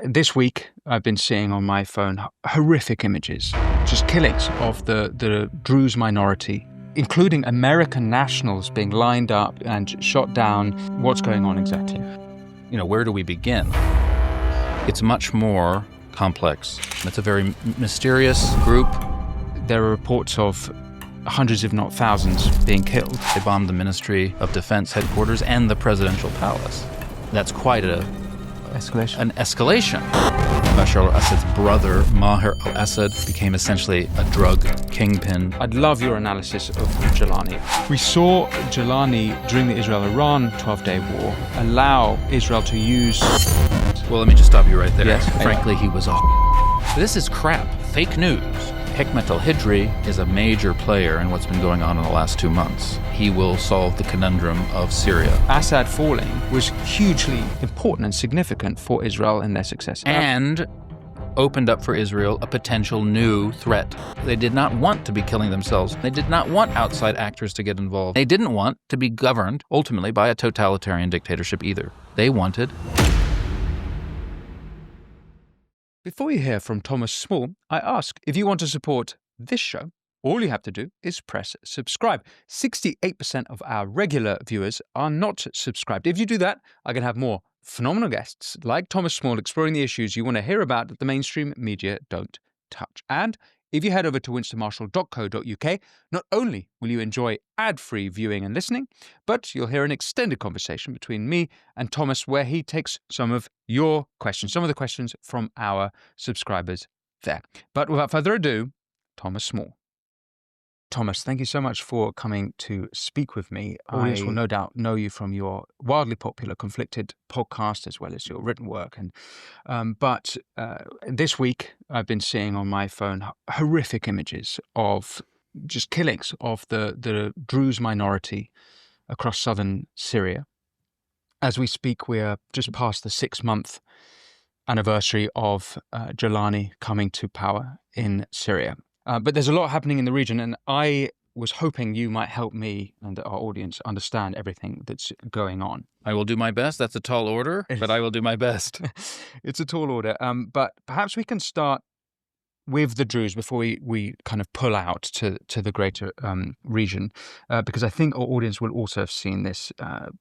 This week, I've been seeing on my phone horrific images, just killings of the Druze minority, including American nationals being lined up and shot down. What's going on exactly? Where do we begin? It's much more complex. It's a very mysterious group. There are reports of hundreds, if not thousands, being killed. They bombed the Ministry of Defense headquarters and the presidential palace. That's quite an escalation. Bashar al-Assad's brother, Maher al-Assad, became essentially a drug kingpin. I'd love your analysis of Jolani. We saw Jolani, during the Israel-Iran 12-day war, allow Israel to use... Well, let me just stop you right there. Yes. Frankly, he was a... This is crap. Fake news. Hikmet al-Hijri is a major player in what's been going on in the last 2 months. He will solve the conundrum of Syria. Assad falling was hugely important and significant for Israel and their success. And opened up for Israel a potential new threat. They did not want to be killing themselves. They did not want outside actors to get involved. They didn't want to be governed, ultimately, by a totalitarian dictatorship either. They wanted... Before you hear from Thomas Small, I ask, if you want to support this show, all you have to do is press subscribe. 68% of our regular viewers are not subscribed. If you do that, I can have more phenomenal guests like Thomas Small exploring the issues you want to hear about that the mainstream media don't touch. And if you head over to winstonmarshall.co.uk, not only will you enjoy ad-free viewing and listening, but you'll hear an extended conversation between me and Thomas where he takes some of your questions, some of the questions from our subscribers there. But without further ado, Thomas Small. Thomas, thank you so much for coming to speak with me. Audience will no doubt know you from your wildly popular Conflicted podcast as well as your written work. But this week, I've been seeing on my phone horrific images of just killings of the Druze minority across southern Syria. As we speak, we're just past the 6-month anniversary of Jolani coming to power in Syria. But there's a lot happening in the region, and I was hoping you might help me and our audience understand everything that's going on. I will do my best. That's a tall order, but I will do my best. It's a tall order. But perhaps we can start with the Druze before we kind of pull out to the greater region, because I think our audience will also have seen this,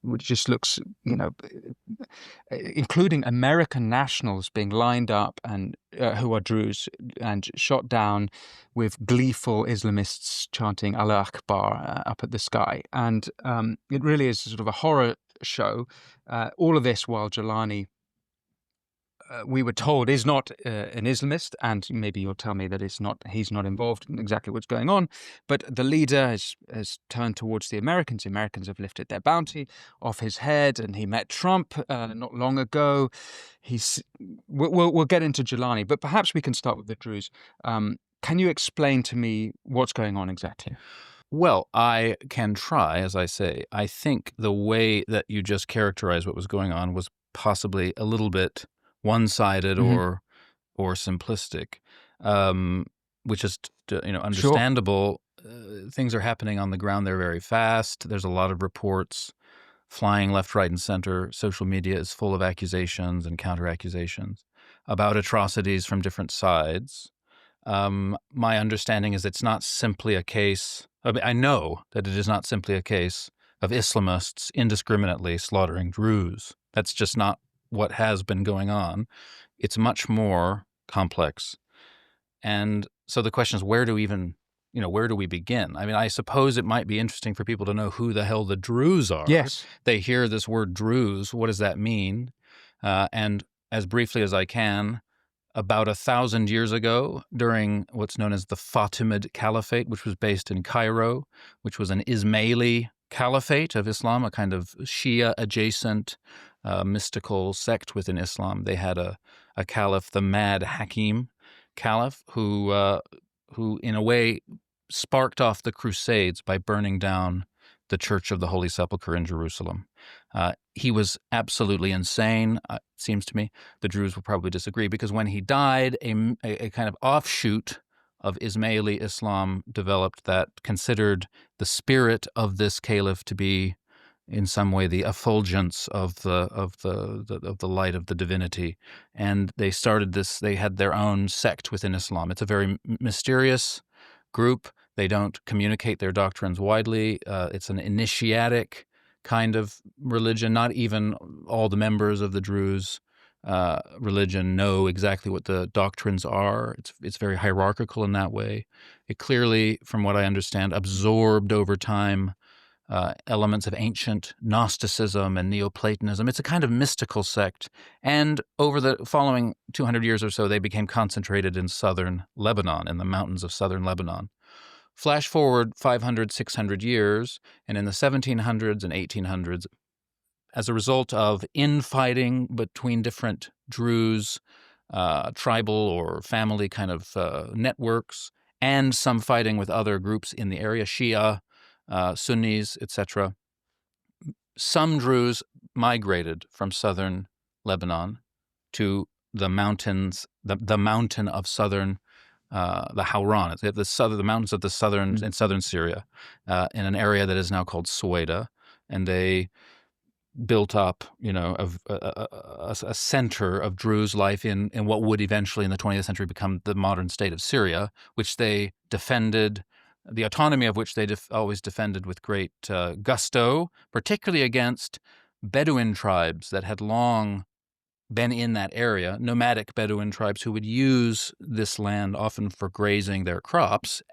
which just looks, including American nationals being lined up and who are Druze and shot down with gleeful Islamists chanting Allah Akbar up at the sky. And it really is sort of a horror show. All of this while Jolani, we were told, is not an Islamist, and maybe you'll tell me that he's not involved in exactly what's going on, but the leader has turned towards the Americans. The Americans have lifted their bounty off his head, and he met Trump not long ago. We'll get into Jolani, but perhaps we can start with the Druze. Can you explain to me what's going on exactly? Well, I can try, as I say. I think the way that you just characterized what was going on was possibly a little bit one-sided or simplistic, which is understandable. Sure. Things are happening on the ground there very fast. There's a lot of reports flying left, right, and center. Social media is full of accusations and counter-accusations about atrocities from different sides. My understanding is it's not simply a case. I know that it is not simply a case of Islamists indiscriminately slaughtering Druze. That's just not what has been going on. It's much more complex. And so the question is, where do we begin? I mean, I suppose it might be interesting for people to know who the hell the Druze are. Yes. They hear this word Druze. What does that mean? And as briefly as I can, about 1,000 years ago, during what's known as the Fatimid Caliphate, which was based in Cairo, which was an Ismaili caliphate of Islam, a kind of Shia-adjacent mystical sect within Islam. They had a caliph, the Mad Hakim Caliph, who in a way sparked off the Crusades by burning down the Church of the Holy Sepulchre in Jerusalem. He was absolutely insane, it seems to me. The Druze will probably disagree, because when he died, a kind of offshoot of Ismaili Islam developed that considered the spirit of this caliph to be in some way the effulgence of the light of the divinity, and they started this. They had their own sect within Islam. It's a very mysterious group. They don't communicate their doctrines widely. It's an initiatic kind of religion. Not even all the members of the Druze religion know exactly what the doctrines are. It's very hierarchical in that way. It clearly, from what I understand, absorbed over time elements of ancient Gnosticism and Neoplatonism. It's a kind of mystical sect. And over the following 200 years or so, they became concentrated in southern Lebanon, in the mountains of southern Lebanon. Flash forward 500, 600 years, and in the 1700s and 1800s, as a result of infighting between different Druze, tribal or family kind of networks, and some fighting with other groups in the area, Shia, Sunnis, etc. Some Druze migrated from southern Lebanon to the mountains, the mountain of southern, the Hauran, the mountains of the southern in southern Syria, in an area that is now called Suwaida, and they built up, a center of Druze life in what would eventually in the 20th century become the modern state of Syria, which they defended, the autonomy of which they always defended with great gusto, particularly against Bedouin tribes that had long been in that area, nomadic Bedouin tribes who would use this land often for grazing their crops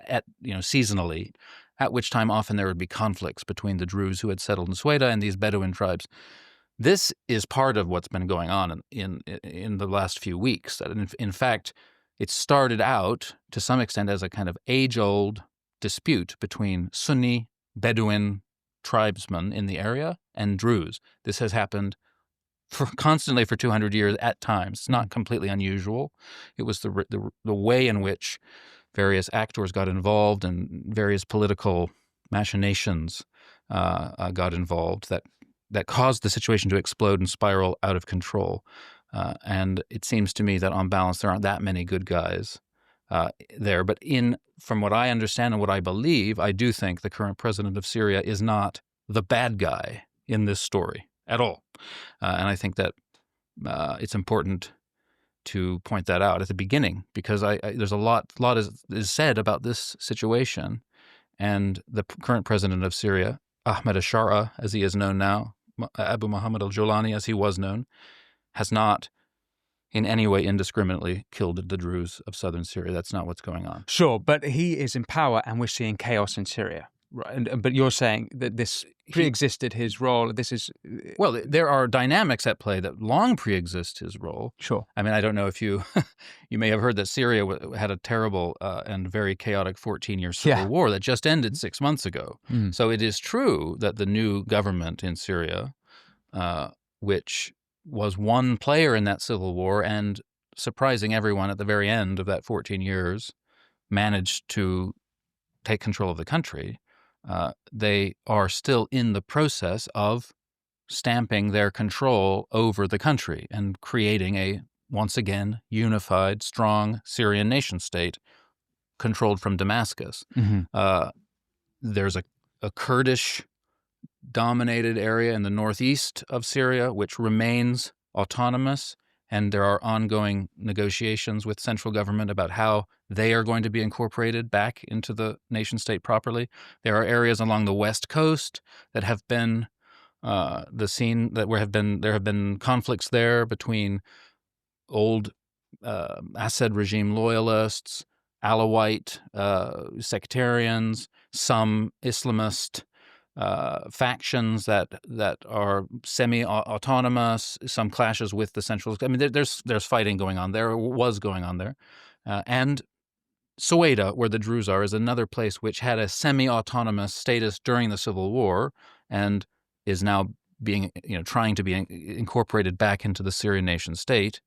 seasonally, at which time often there would be conflicts between the Druze who had settled in Suwaida and these Bedouin tribes. This is part of what's been going on in the last few weeks. In fact, it started out to some extent as a kind of age-old dispute between Sunni Bedouin tribesmen in the area and Druze. This has happened constantly for 200 years at times. It's not completely unusual. It was the way in which various actors got involved and various political machinations got involved that caused the situation to explode and spiral out of control. And it seems to me that on balance, there aren't that many good guys there. But from what I understand and what I believe, I do think the current president of Syria is not the bad guy in this story at all. And I think that it's important to point that out at the beginning, because there's a lot is said about this situation, and the current president of Syria, Ahmed Ashara, as he is known now, Abu Muhammad al-Jolani, as he was known, has not in any way indiscriminately killed the Druze of southern Syria. That's not what's going on. Sure, but he is in power, and we're seeing chaos in Syria. Right, but you're saying that this pre-existed his role. This is well, there are dynamics at play that long pre-exist his role. Sure. I mean, I don't know if you may have heard that Syria had a terrible and very chaotic 14-year civil war that just ended 6 months ago. So it is true that the new government in Syria, which was one player in that civil war and surprising everyone at the very end of that 14 years, managed to take control of the country. They are still in the process of stamping their control over the country and creating a, once again, unified, strong Syrian nation state controlled from Damascus. There's a Kurdish-dominated area in the northeast of Syria, which remains autonomous, and there are ongoing negotiations with central government about how they are going to be incorporated back into the nation state properly. There are areas along the west coast that have been the scene that there have been conflicts there between old Assad regime loyalists, Alawite sectarians, some Islamist factions that are semi-autonomous, some clashes with the central. I mean, there's fighting going on there, was going on there, and Suwaida, where the Druze are, is another place which had a semi-autonomous status during the Civil War and is now being, trying to be incorporated back into the Syrian nation state,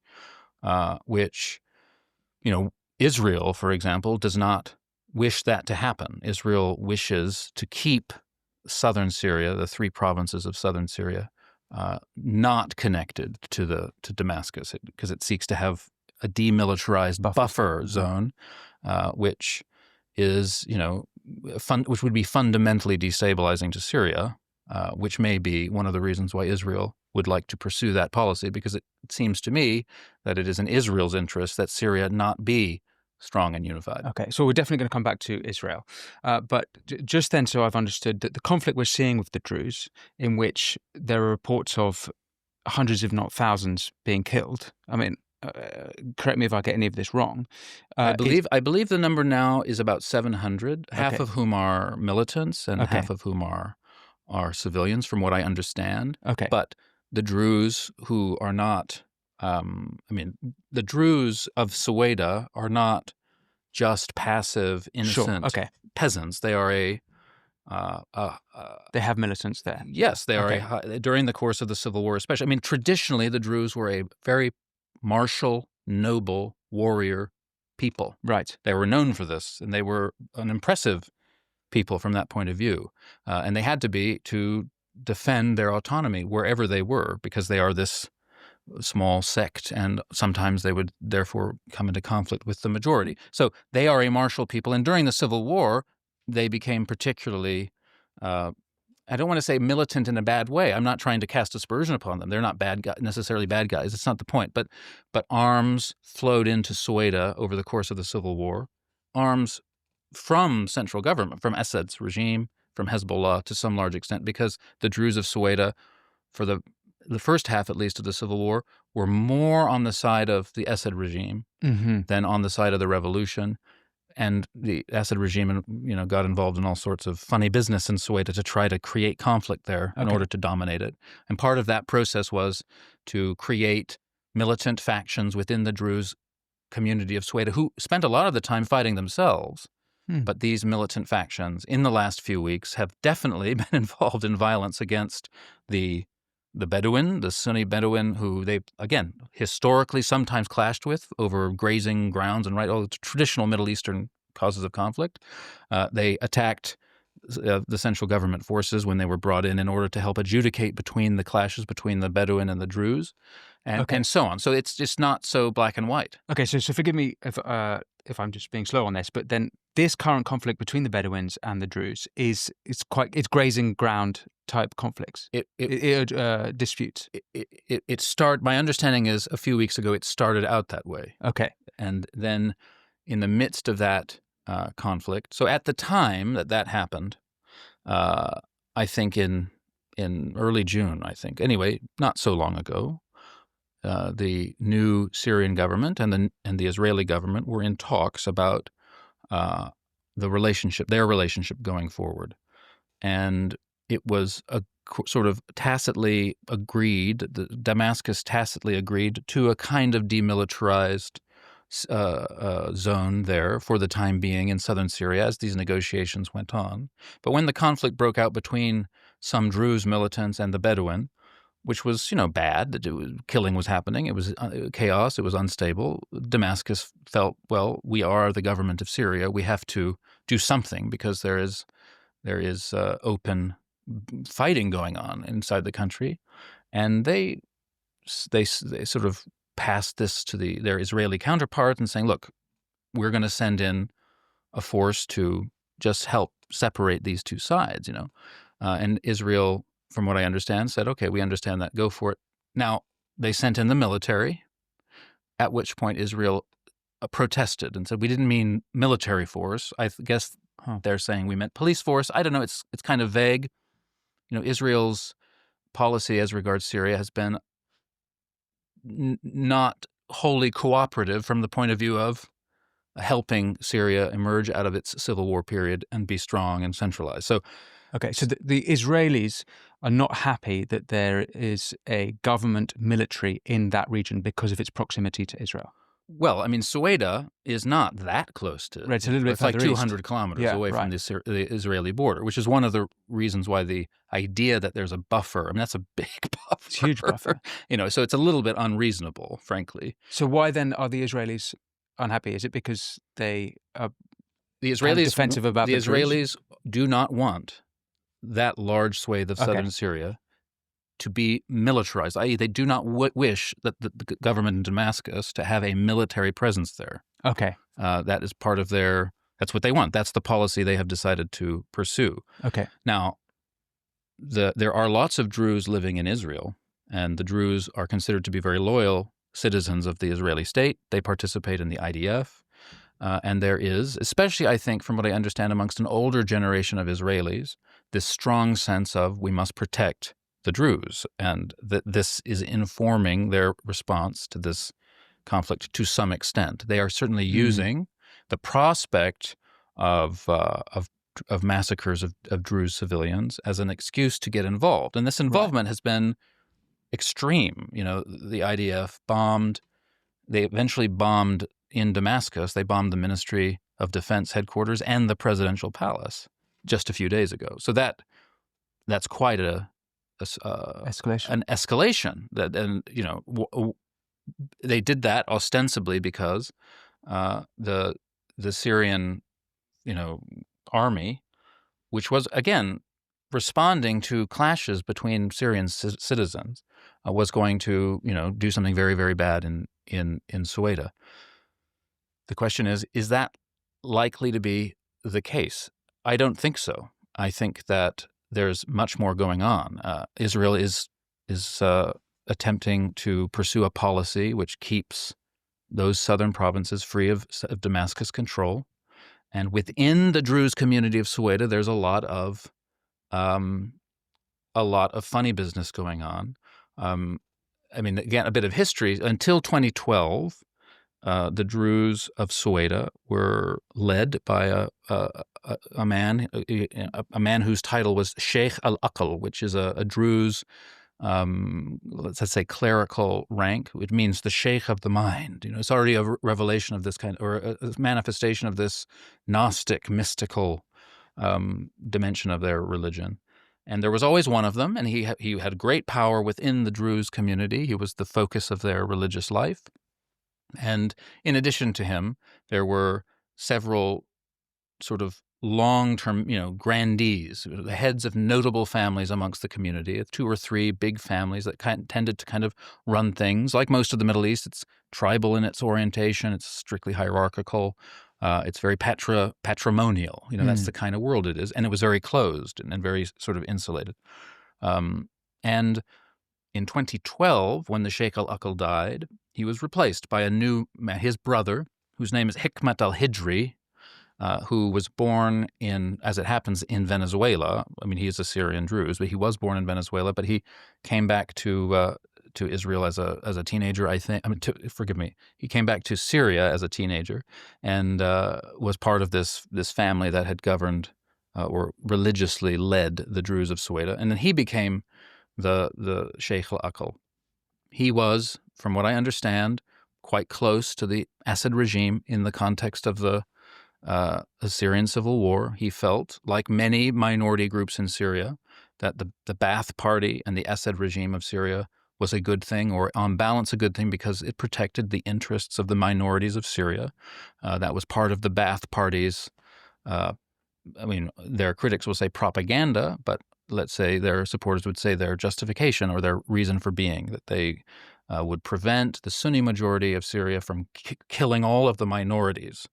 which, Israel, for example, does not wish that to happen. Israel wishes to keep southern Syria, the three provinces of southern Syria, not connected to Damascus, because it seeks to have a demilitarized buffer zone, which is, which would be fundamentally destabilizing to Syria, which may be one of the reasons why Israel would like to pursue that policy, because it seems to me that it is in Israel's interest that Syria not be strong and unified. Okay, so we're definitely going to come back to Israel. But just then, so I've understood that the conflict we're seeing with the Druze, in which there are reports of hundreds, if not thousands, being killed. I mean, correct me if I get any of this wrong. I believe the number now is about 700, half of whom are militants and half of whom are civilians, from what I understand. Okay. But the Druze who are not, the Druze of Suwaida are not just passive, innocent peasants. They are they have militants there. Yes, they are during the course of the Civil War, especially. I mean, traditionally, the Druze were a very martial, noble, warrior people. Right. They were known for this, and they were an impressive people from that point of view. And they had to be to defend their autonomy wherever they were, because they are this small sect, and sometimes they would therefore come into conflict with the majority. So they are a martial people, and during the Civil War, they became particularly, I don't want to say militant in a bad way. I'm not trying to cast aspersion upon them. They're not necessarily bad guys. It's not the point. But arms flowed into Suwaida over the course of the Civil War, arms from central government, from Assad's regime, from Hezbollah to some large extent, because the Druze of Suwaida, for the first half at least of the Civil War, were more on the side of the Assad regime than on the side of the revolution. And the Assad regime, got involved in all sorts of funny business in Suwaida to try to create conflict there in order to dominate it. And part of that process was to create militant factions within the Druze community of Suwaida, who spent a lot of the time fighting themselves. But these militant factions, in the last few weeks, have definitely been involved in violence against the Bedouin, the Sunni Bedouin, who they, again, historically sometimes clashed with over grazing grounds and all the traditional Middle Eastern causes of conflict. They attacked the central government forces when they were brought in order to help adjudicate between the clashes between the Bedouin and the Druze, and so on. So it's just not so black and white. Okay, so forgive me if I'm just being slow on this, but then this current conflict between the Bedouins and the Druze it's grazing ground type conflicts. Disputes. My understanding is a few weeks ago it started out that way. Okay. And then in the midst of that conflict, so at the time that happened, I think in early June, anyway, not so long ago, the new Syrian government and the Israeli government were in talks about their relationship going forward. And it was sort of tacitly agreed, Damascus tacitly agreed to a kind of demilitarized zone there for the time being in southern Syria as these negotiations went on. But when the conflict broke out between some Druze militants and the Bedouin, which was, bad, killing was happening, it was chaos, it was unstable, Damascus felt, well, we are the government of Syria, we have to do something because there is open fighting going on inside the country. And they sort of passed this to their Israeli counterpart and saying, look, we're going to send in a force to just help separate these two sides, and Israel, from what I understand, said, okay, we understand that, go for it. Now, they sent in the military, at which point Israel protested and said, we didn't mean military force. I guess they're saying we meant police force. I don't know. It's kind of vague. Israel's policy as regards Syria has been not wholly cooperative from the point of view of helping Syria emerge out of its civil war period and be strong and centralized. So, okay, so the Israelis are not happy that there is a government military in that region because of its proximity to Israel. Well, Suwaida is not that close to. Right, it's a little bit It's like 200 kilometers away from the Israeli border, which is one of the reasons why the idea that there's a buffer, that's a big buffer. It's a huge buffer. So it's a little bit unreasonable, frankly. So why then are the Israelis unhappy? Is it because they are defensive about the Israelis do not want that large swathe of southern Syria to be militarized, i.e. they do not wish that the government in Damascus to have a military presence there. Okay. That is part of that's what they want. That's the policy they have decided to pursue. Okay. Now, there are lots of Druze living in Israel, and the Druze are considered to be very loyal citizens of the Israeli state. They participate in the IDF. And there is, especially I think from what I understand amongst an older generation of Israelis, this strong sense of we must protect the Druze, and that this is informing their response to this conflict to some extent. They are certainly using the prospect of massacres of Druze civilians as an excuse to get involved. And this involvement has been extreme. The IDF they eventually bombed in Damascus. They bombed the Ministry of Defense headquarters and the presidential palace just a few days ago. So that's quite an escalation. They did that ostensibly because the Syrian, army, which was again responding to clashes between Syrian citizens, was going to do something very, very bad in Sueda. The question is that likely to be the case? I don't think so. I think that there's much more going on. Israel is attempting to pursue a policy which keeps those southern provinces free of Damascus control. And within the Druze community of Sueda, there's a lot of funny business going on. Again, a bit of history. Until 2012, the Druze of Sueda were led by a man whose title was Sheikh al-Aql, which is a Druze, let's say, clerical rank. It means the Sheikh of the mind. It's already a revelation of this kind, or a manifestation of this Gnostic, mystical dimension of their religion. And there was always one of them, and he had great power within the Druze community. He was the focus of their religious life. And in addition to him, there were several sort of long-term, grandees, the heads of notable families amongst the community, 2 or 3 big families that tended to kind of run things. Like most of the Middle East, it's tribal in its orientation. It's strictly hierarchical. It's very patrimonial. That's the kind of world it is. And it was very closed and very sort of insulated. And in 2012, when the Sheikh al-Aql died, he was replaced by his brother, whose name is Hikmat al-Hijri, who was born as it happens, in Venezuela. He is a Syrian Druze, but he was born in Venezuela. But he came back to Israel as a teenager, I think. He came back to Syria as a teenager, and was part of this family that had governed or religiously led the Druze of Sueda, and then he became the Sheikh al-Aql. He was, from what I understand, quite close to the Assad regime in the context of the Syrian civil war. He felt, like many minority groups in Syria, that the Ba'ath Party and the Assad regime of Syria was a good thing, or on balance a good thing, because it protected the interests of the minorities of Syria. That was part of the Ba'ath Party's, their critics will say propaganda, but let's say their supporters would say their justification or their reason for being, that they would prevent the Sunni majority of Syria from killing all of the minorities.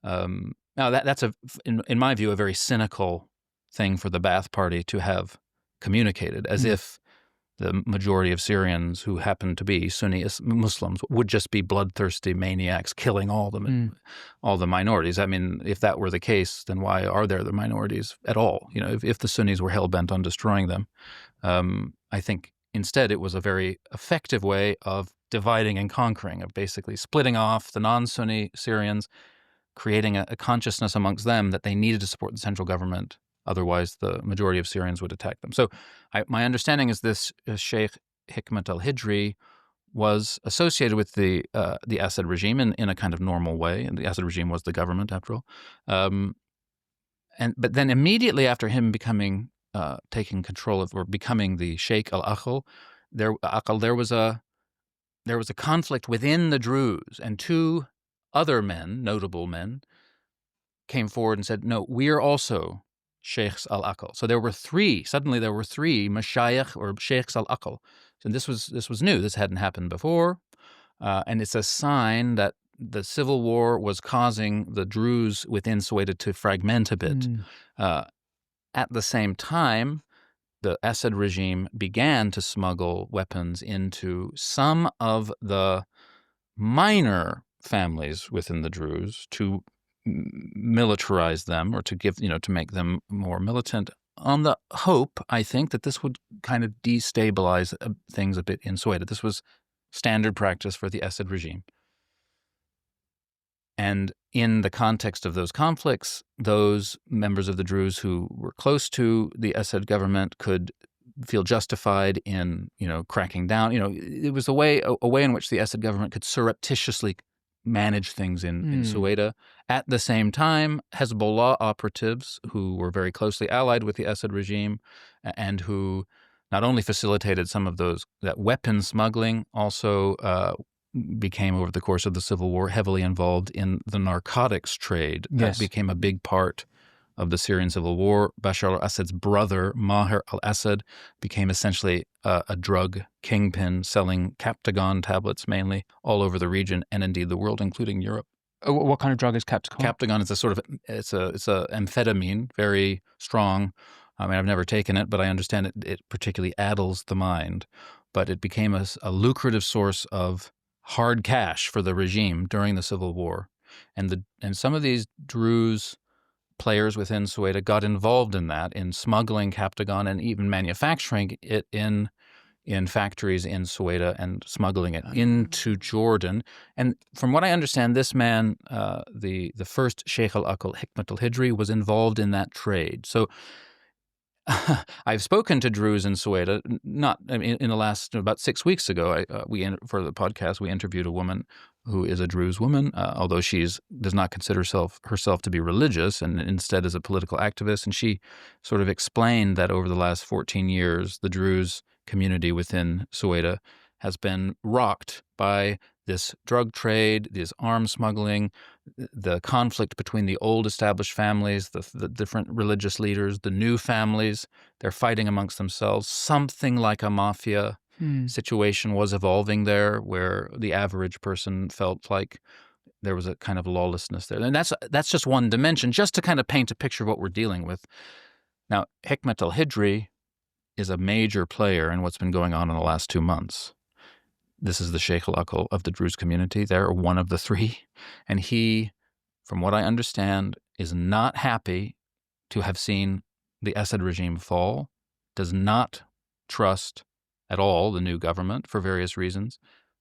Now, that's, in my view, a very cynical thing for the Ba'ath Party to have communicated, as if the majority of Syrians who happen to be Sunni Muslims would just be bloodthirsty maniacs killing all the minorities. If that were the case, then why are there the minorities at all? If the Sunnis were hell-bent on destroying them. I think instead it was a very effective way of dividing and conquering, of basically splitting off the non-Sunni Syrians, creating a consciousness amongst them that they needed to support the central government. Otherwise, the majority of Syrians would attack them. So my understanding is this Sheikh Hikmat al-Hijri was associated with the Assad regime in a kind of normal way. And the Assad regime was the government, after all. But then immediately after him taking control of, or becoming the Sheikh al-Aql, there was a conflict within the Druze, and 2 other men, notable men, came forward and said, no, we are also Sheikhs al-Aql. So there were 3 mashayikh or Sheikhs al-Aql. So this was new. This hadn't happened before. And it's a sign that the civil war was causing the Druze within Sueda to fragment a bit. At the same time, the Assad regime began to smuggle weapons into some of the minor families within the Druze to militarize them, or to give, to make them more militant, on the hope, I think, that this would kind of destabilize things a bit in Soweto. This was standard practice for the Assad regime. And in the context of those conflicts, those members of the Druze who were close to the Assad government could feel justified in, cracking down. It was a way in which the Assad government could surreptitiously manage things in Soweto. At the same time, Hezbollah operatives who were very closely allied with the Assad regime and who not only facilitated some of that weapon smuggling, also became, over the course of the civil war, heavily involved in the narcotics trade. Yes. That became a big part of the Syrian civil war. Bashar al-Assad's brother, Maher al-Assad, became essentially a drug kingpin, selling Captagon tablets mainly all over the region and indeed the world, including Europe. What kind of drug is Captagon? Captagon is it's a amphetamine, very strong. I mean, I've never taken it, but I understand it particularly addles the mind. But it became a lucrative source of hard cash for the regime during the civil war, and some of these Druze players within Soweto got involved in that, in smuggling Captagon and even manufacturing it in factories in Soweto and smuggling it into Jordan. And from what I understand, this man, the first Sheikh al-Aql, Hikmat al-Hijri, was involved in that trade. So I've spoken to Druze in Soweto, in the last, about 6 weeks ago. For the podcast, we interviewed a woman who is a Druze woman, although does not consider herself to be religious, and instead is a political activist. And she sort of explained that over the last 14 years, the Druze community within Soweto has been rocked by this drug trade, this arms smuggling, the conflict between the old established families, the different religious leaders, the new families. They're fighting amongst themselves. Something like a mafia situation was evolving there, where the average person felt like there was a kind of lawlessness there. And that's just one dimension, just to kind of paint a picture of what we're dealing with. Now, Hikmat al-Hijri is a major player in what's been going on in the last 2 months. This is the Sheikh al-Aql of the Druze community. They're one of the three. And he, from what I understand, is not happy to have seen the Assad regime fall, does not trust at all the new government for various reasons,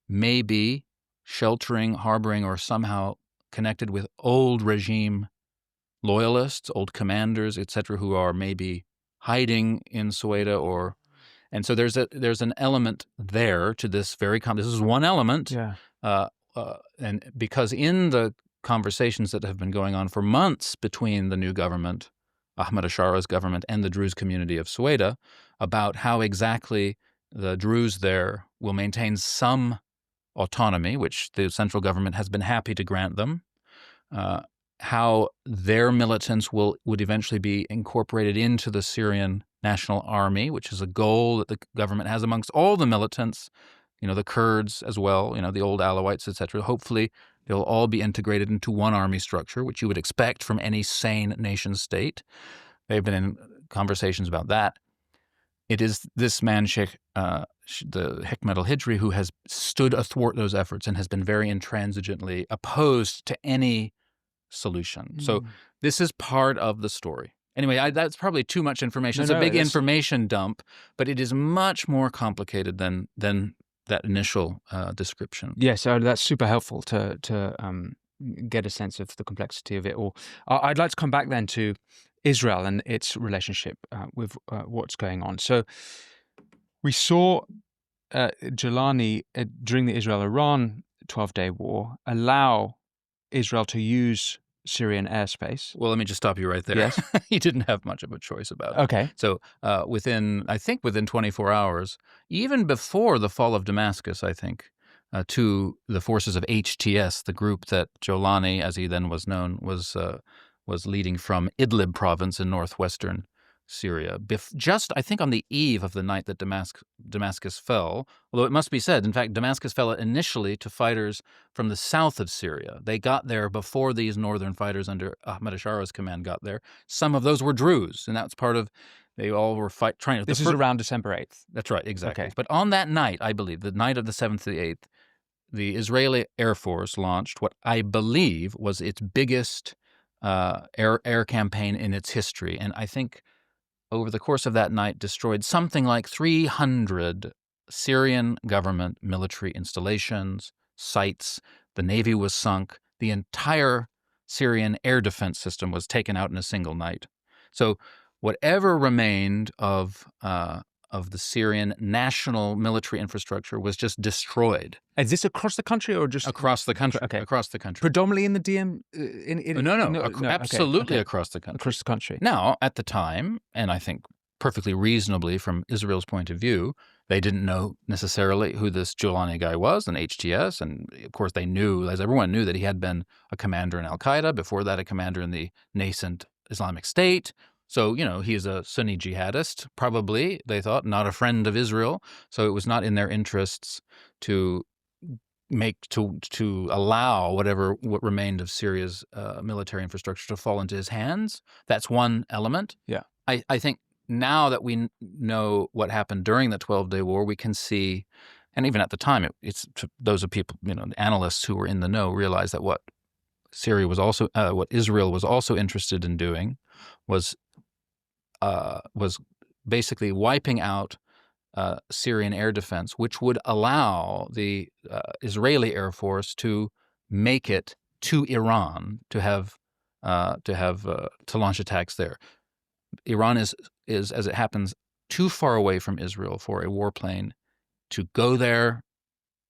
may be sheltering, harboring, or somehow connected with old regime loyalists, old commanders, etc., who are maybe hiding in Soweto, and so there's an element there to this this is one element, and because in the conversations that have been going on for months between the new government, Ahmed Ashara's government, and the Druze community of Soweto about how exactly the Druze there will maintain some autonomy, which the central government has been happy to grant them, how their militants would eventually be incorporated into the Syrian National Army, which is a goal that the government has amongst all the militants, the Kurds as well, the old Alawites, etc. Hopefully, they'll all be integrated into one army structure, which you would expect from any sane nation state. They've been in conversations about that. It is this man, Sheikh, the Hikmat al-Hijri, who has stood athwart those efforts and has been very intransigently opposed to any solution. So this is part of the story. Anyway, that's probably too much information. It's a big information dump, but it is much more complicated than that initial description. Yeah, so that's super helpful to get a sense of the complexity of it all. I'd like to come back then to Israel and its relationship with what's going on. So we saw Jolani, during the Israel-Iran 12-day war, allow Israel to use Syrian airspace. Well, let me just stop you right there. Yes. He didn't have much of a choice about it. Okay. So within 24 hours, even before the fall of Damascus, I think, to the forces of HTS, the group that Jolani, as he then was known, was leading from Idlib province in northwestern Syria. Just, I think, on the eve of the night that Damascus fell, although it must be said, in fact, Damascus fell initially to fighters from the south of Syria. They got there before these northern fighters under Ahmed Ashara's command got there. Some of those were Druze, and that's part of They all were trying to... This is around December 8th. That's right, exactly. Okay. But on that night, I believe, the night of the 7th to the 8th, the Israeli Air Force launched what I believe was its biggest air campaign in its history. And I think over the course of that night destroyed something like 300 Syrian government military installations, sites. The Navy was sunk. The entire Syrian air defense system was taken out in a single night. So whatever remained of the Syrian national military infrastructure was just destroyed. Is this across the country or just across the country? Okay. Across the country. Predominantly in the DM? No, absolutely okay. Across the country. Across the country. Now, at the time, and I think perfectly reasonably from Israel's point of view, they didn't know necessarily who this Jolani guy was, an HTS, and of course they knew, as everyone knew, that he had been a commander in Al-Qaeda, before that a commander in the nascent Islamic State. So, he is a Sunni jihadist, probably, they thought, not a friend of Israel. So it was not in their interests to allow what remained of Syria's military infrastructure to fall into his hands. That's one element. Yeah. I think now that we know what happened during the 12-day war, we can see, and even at the time, it's those of people, analysts who were in the know realize that what Israel was also interested in doing was basically wiping out Syrian air defense, which would allow the Israeli Air Force to make it to Iran to launch attacks there. Iran is, as it happens, too far away from Israel for a warplane to go there,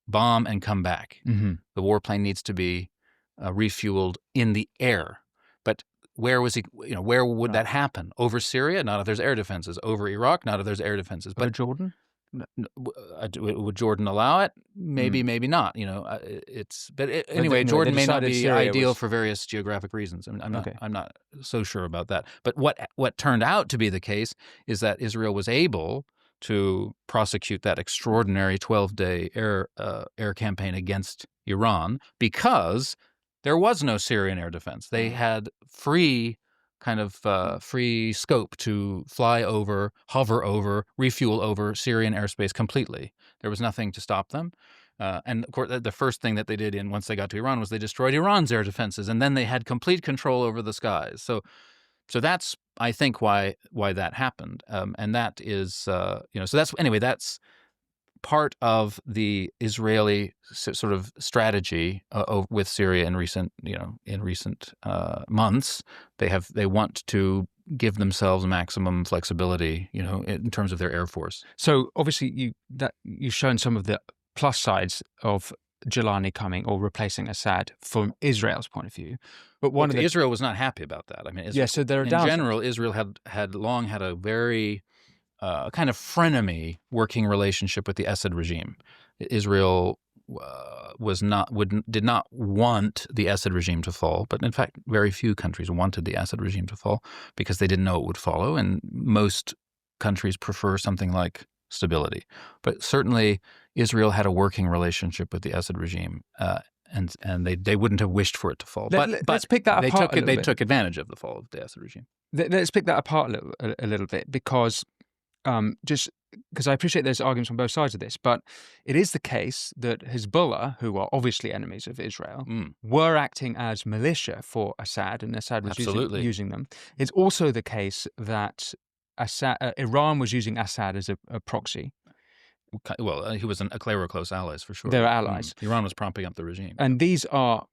bomb, and come back. Mm-hmm. The warplane needs to be refueled in the air. But where was he? Where would that happen? Over Syria? Not if there's air defenses. Over Iraq? Not if there's air defenses. But over Jordan? Would Jordan allow it? Maybe, maybe not. Anyway, Jordan may not be ideal for various geographic reasons. I mean, I'm not so sure about that. But what turned out to be the case is that Israel was able to prosecute that extraordinary 12-day air campaign against Iran because there was no Syrian air defense. They had free scope to fly over, hover over, refuel over Syrian airspace completely. There was nothing to stop them. And of course, the first thing that they did once they got to Iran was they destroyed Iran's air defenses, and then they had complete control over the skies. So that's, I think, why that happened. And that is, so that's part of the Israeli sort of strategy with Syria in recent months. They want to give themselves maximum flexibility, in terms of their air force. So obviously you've shown some of the plus sides of Jolani coming or replacing Assad from Israel's point of view, but Israel was not happy about that. I mean, so there are in general, Israel had long had a very kind of frenemy working relationship with the Assad regime. Israel did not want the Assad regime to fall, but in fact, very few countries wanted the Assad regime to fall because they didn't know it would follow, and most countries prefer something like stability. But certainly, Israel had a working relationship with the Assad regime, and they wouldn't have wished for it to fall. But let's pick that apart. They took advantage of the fall of the Assad regime. Let's pick that apart a little bit because. Just because I appreciate there's arguments on both sides of this, but it is the case that Hezbollah, who are obviously enemies of Israel, were acting as militia for Assad, and Assad was using them. It's also the case that Iran was using Assad as a proxy. Well, he was they were close allies for sure. They were allies. Iran was propping up the regime. And these are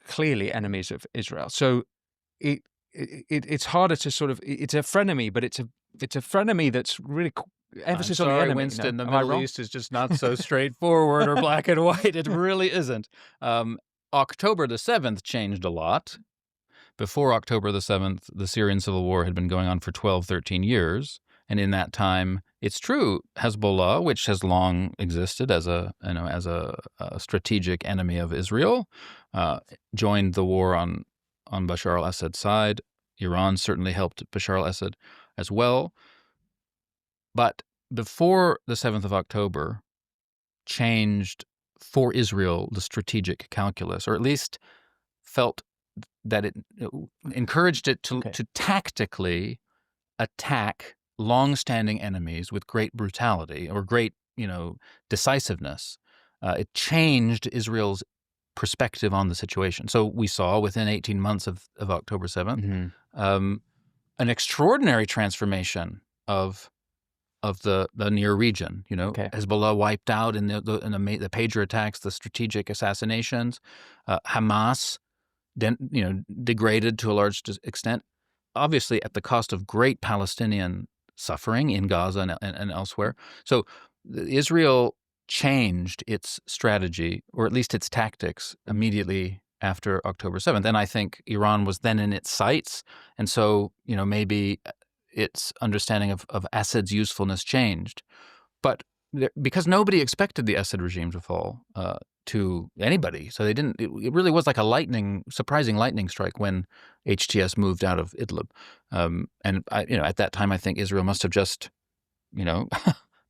clearly enemies of Israel. So it's harder to sort of, it's a frenemy, but it's a frenemy that's really emphasis on the enemy. Winston, the Middle East is just not so straightforward or black and white. It really isn't. October the 7th changed a lot. Before October the 7th, the Syrian civil war had been going on for 12, 13 years. And in that time, it's true, Hezbollah, which has long existed as a strategic enemy of Israel, joined the war on Bashar al-Assad's side. Iran certainly helped Bashar al-Assad as well. But before the 7th of October changed for Israel the strategic calculus, or at least felt that it encouraged it to tactically attack long-standing enemies with great brutality or great, decisiveness. It changed Israel's perspective on the situation. So we saw within 18 months of October 7th, an extraordinary transformation of the near region. Okay. Hezbollah wiped out in the pager attacks, the strategic assassinations. Hamas, degraded to a large extent, obviously at the cost of great Palestinian suffering in Gaza and elsewhere. So Israel changed its strategy, or at least its tactics, immediately after October 7th. And I think Iran was then in its sights. And so, maybe its understanding of Assad's usefulness changed. But because nobody expected the Assad regime to fall to anybody, so they didn't. It really was like a surprising lightning strike when HTS moved out of Idlib. And at that time, I think Israel must have just,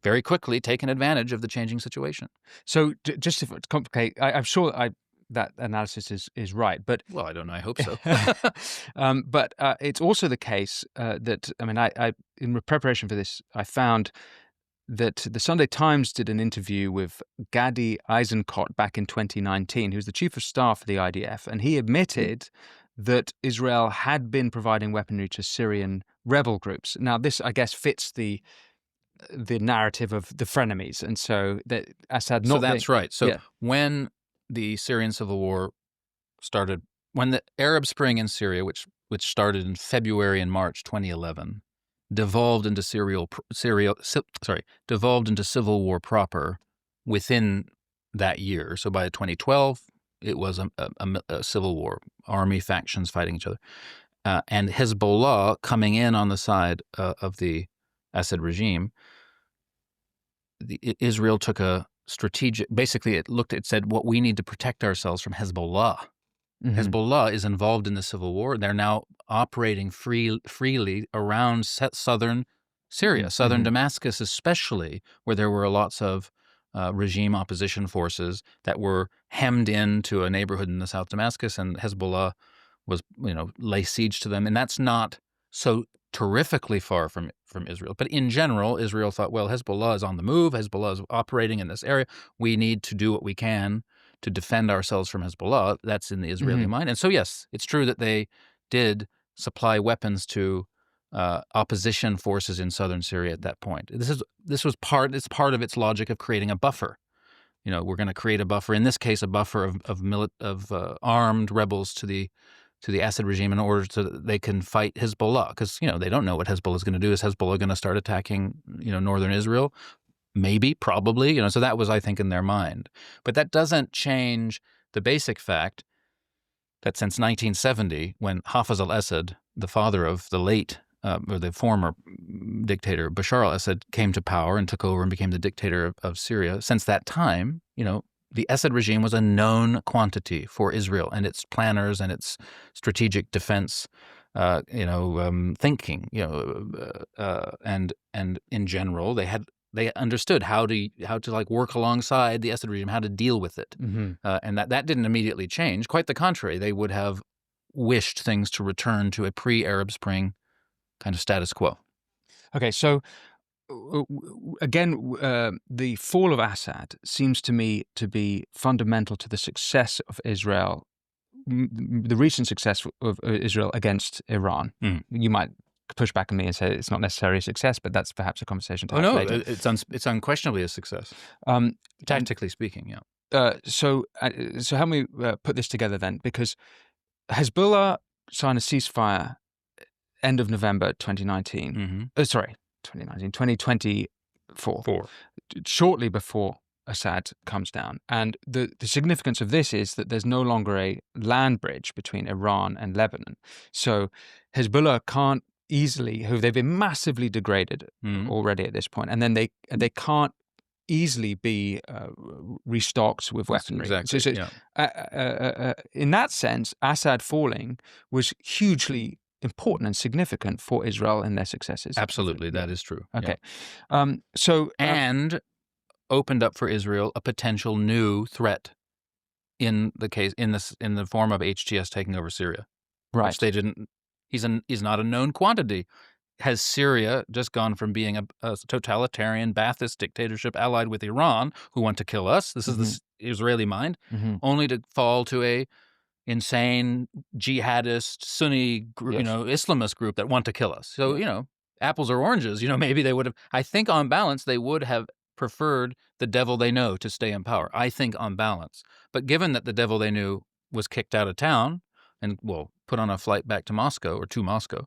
very quickly taken advantage of the changing situation. So just to complicate, I'm sure that analysis is right, but well, I don't know. I hope so. But it's also the case that I in preparation for this, I found that the Sunday Times did an interview with Gadi Eisenkot back in 2019, who's the chief of staff of the IDF, and he admitted that Israel had been providing weaponry to Syrian rebel groups. Now, this, I guess, fits the narrative of the frenemies, and so that Assad not. So that's right. So yeah. When the Syrian civil war started, when the Arab Spring in Syria, which started in February and March 2011, devolved into civil war proper within that year. So by 2012, it was a civil war, army factions fighting each other, and Hezbollah coming in on the side of the Assad regime. Israel took a strategic. Basically, it said, what we need to protect ourselves from Hezbollah. Mm-hmm. Hezbollah is involved in the civil war. They're now operating freely around southern Syria, southern Damascus especially, where there were lots of regime opposition forces that were hemmed into a neighborhood in the South Damascus, and Hezbollah was, lay siege to them. And that's not so terrifically far from Israel. But in general, Israel thought, well, Hezbollah is on the move. Hezbollah is operating in this area. We need to do what we can to defend ourselves from Hezbollah. That's in the Israeli mind. And so, yes, it's true that they did supply weapons to opposition forces in southern Syria at that point. It's part of its logic of creating a buffer. We're going to create a buffer. In this case, a buffer of armed rebels to the Assad regime in order so that they can fight Hezbollah, because they don't know what Hezbollah is going to do. Is Hezbollah going to start attacking northern Israel? Maybe, probably. So that was, I think, in their mind. But that doesn't change the basic fact that since 1970, when Hafez al-Assad, the father of the late or the former dictator Bashar al-Assad, came to power and took over and became the dictator of Syria, since that time, the Assad regime was a known quantity for Israel and its planners and its strategic defense, thinking, and in general, they understood how to work alongside the Assad regime, how to deal with it, and that didn't immediately change. Quite the contrary, they would have wished things to return to a pre-Arab Spring kind of status quo. Okay, so again, the fall of Assad seems to me to be fundamental to the success of Israel, the recent success of Israel against Iran. You might push back on me and say it's not necessarily a success, but that's perhaps a conversation to have later. It's unquestionably a success, tactically speaking, yeah. So help me put this together then, because Hezbollah signed a ceasefire end of November 2019. 2024, shortly before Assad comes down. And the significance of this is that there's no longer a land bridge between Iran and Lebanon. So Hezbollah can't easily, they've been massively degraded already at this point, and then they can't easily be restocked with weaponry. Exactly. In that sense, Assad falling was hugely important and significant for Israel and their successes. Absolutely, that is true. Okay, yeah. And opened up for Israel a potential new threat in the form of HTS taking over Syria. Right. Which they didn't. He's not a known quantity. has Syria just gone from being a totalitarian Ba'athist dictatorship allied with Iran, who want to kill us? This is the Israeli mind, only to fall to a insane jihadist Sunni Islamist group that want to kill us. So apples or oranges. Maybe they would have. I think on balance they would have preferred the devil they know to stay in power. I think on balance, but given that the devil they knew was kicked out of town and put on a flight back to Moscow or to Moscow,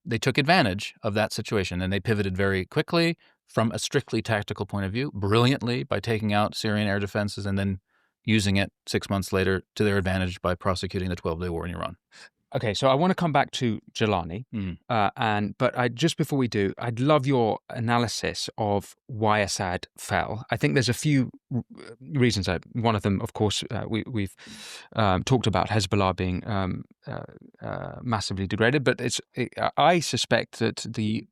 they took advantage of that situation, and they pivoted very quickly from a strictly tactical point of view, brilliantly, by taking out Syrian air defenses and then using it 6 months later to their advantage by prosecuting the 12-day war in Iran. Okay, so I want to come back to Jolani, but just before we do, I'd love your analysis of why Assad fell. I think there's a few reasons. One of them, of course, we've talked about Hezbollah being massively degraded, but I suspect that the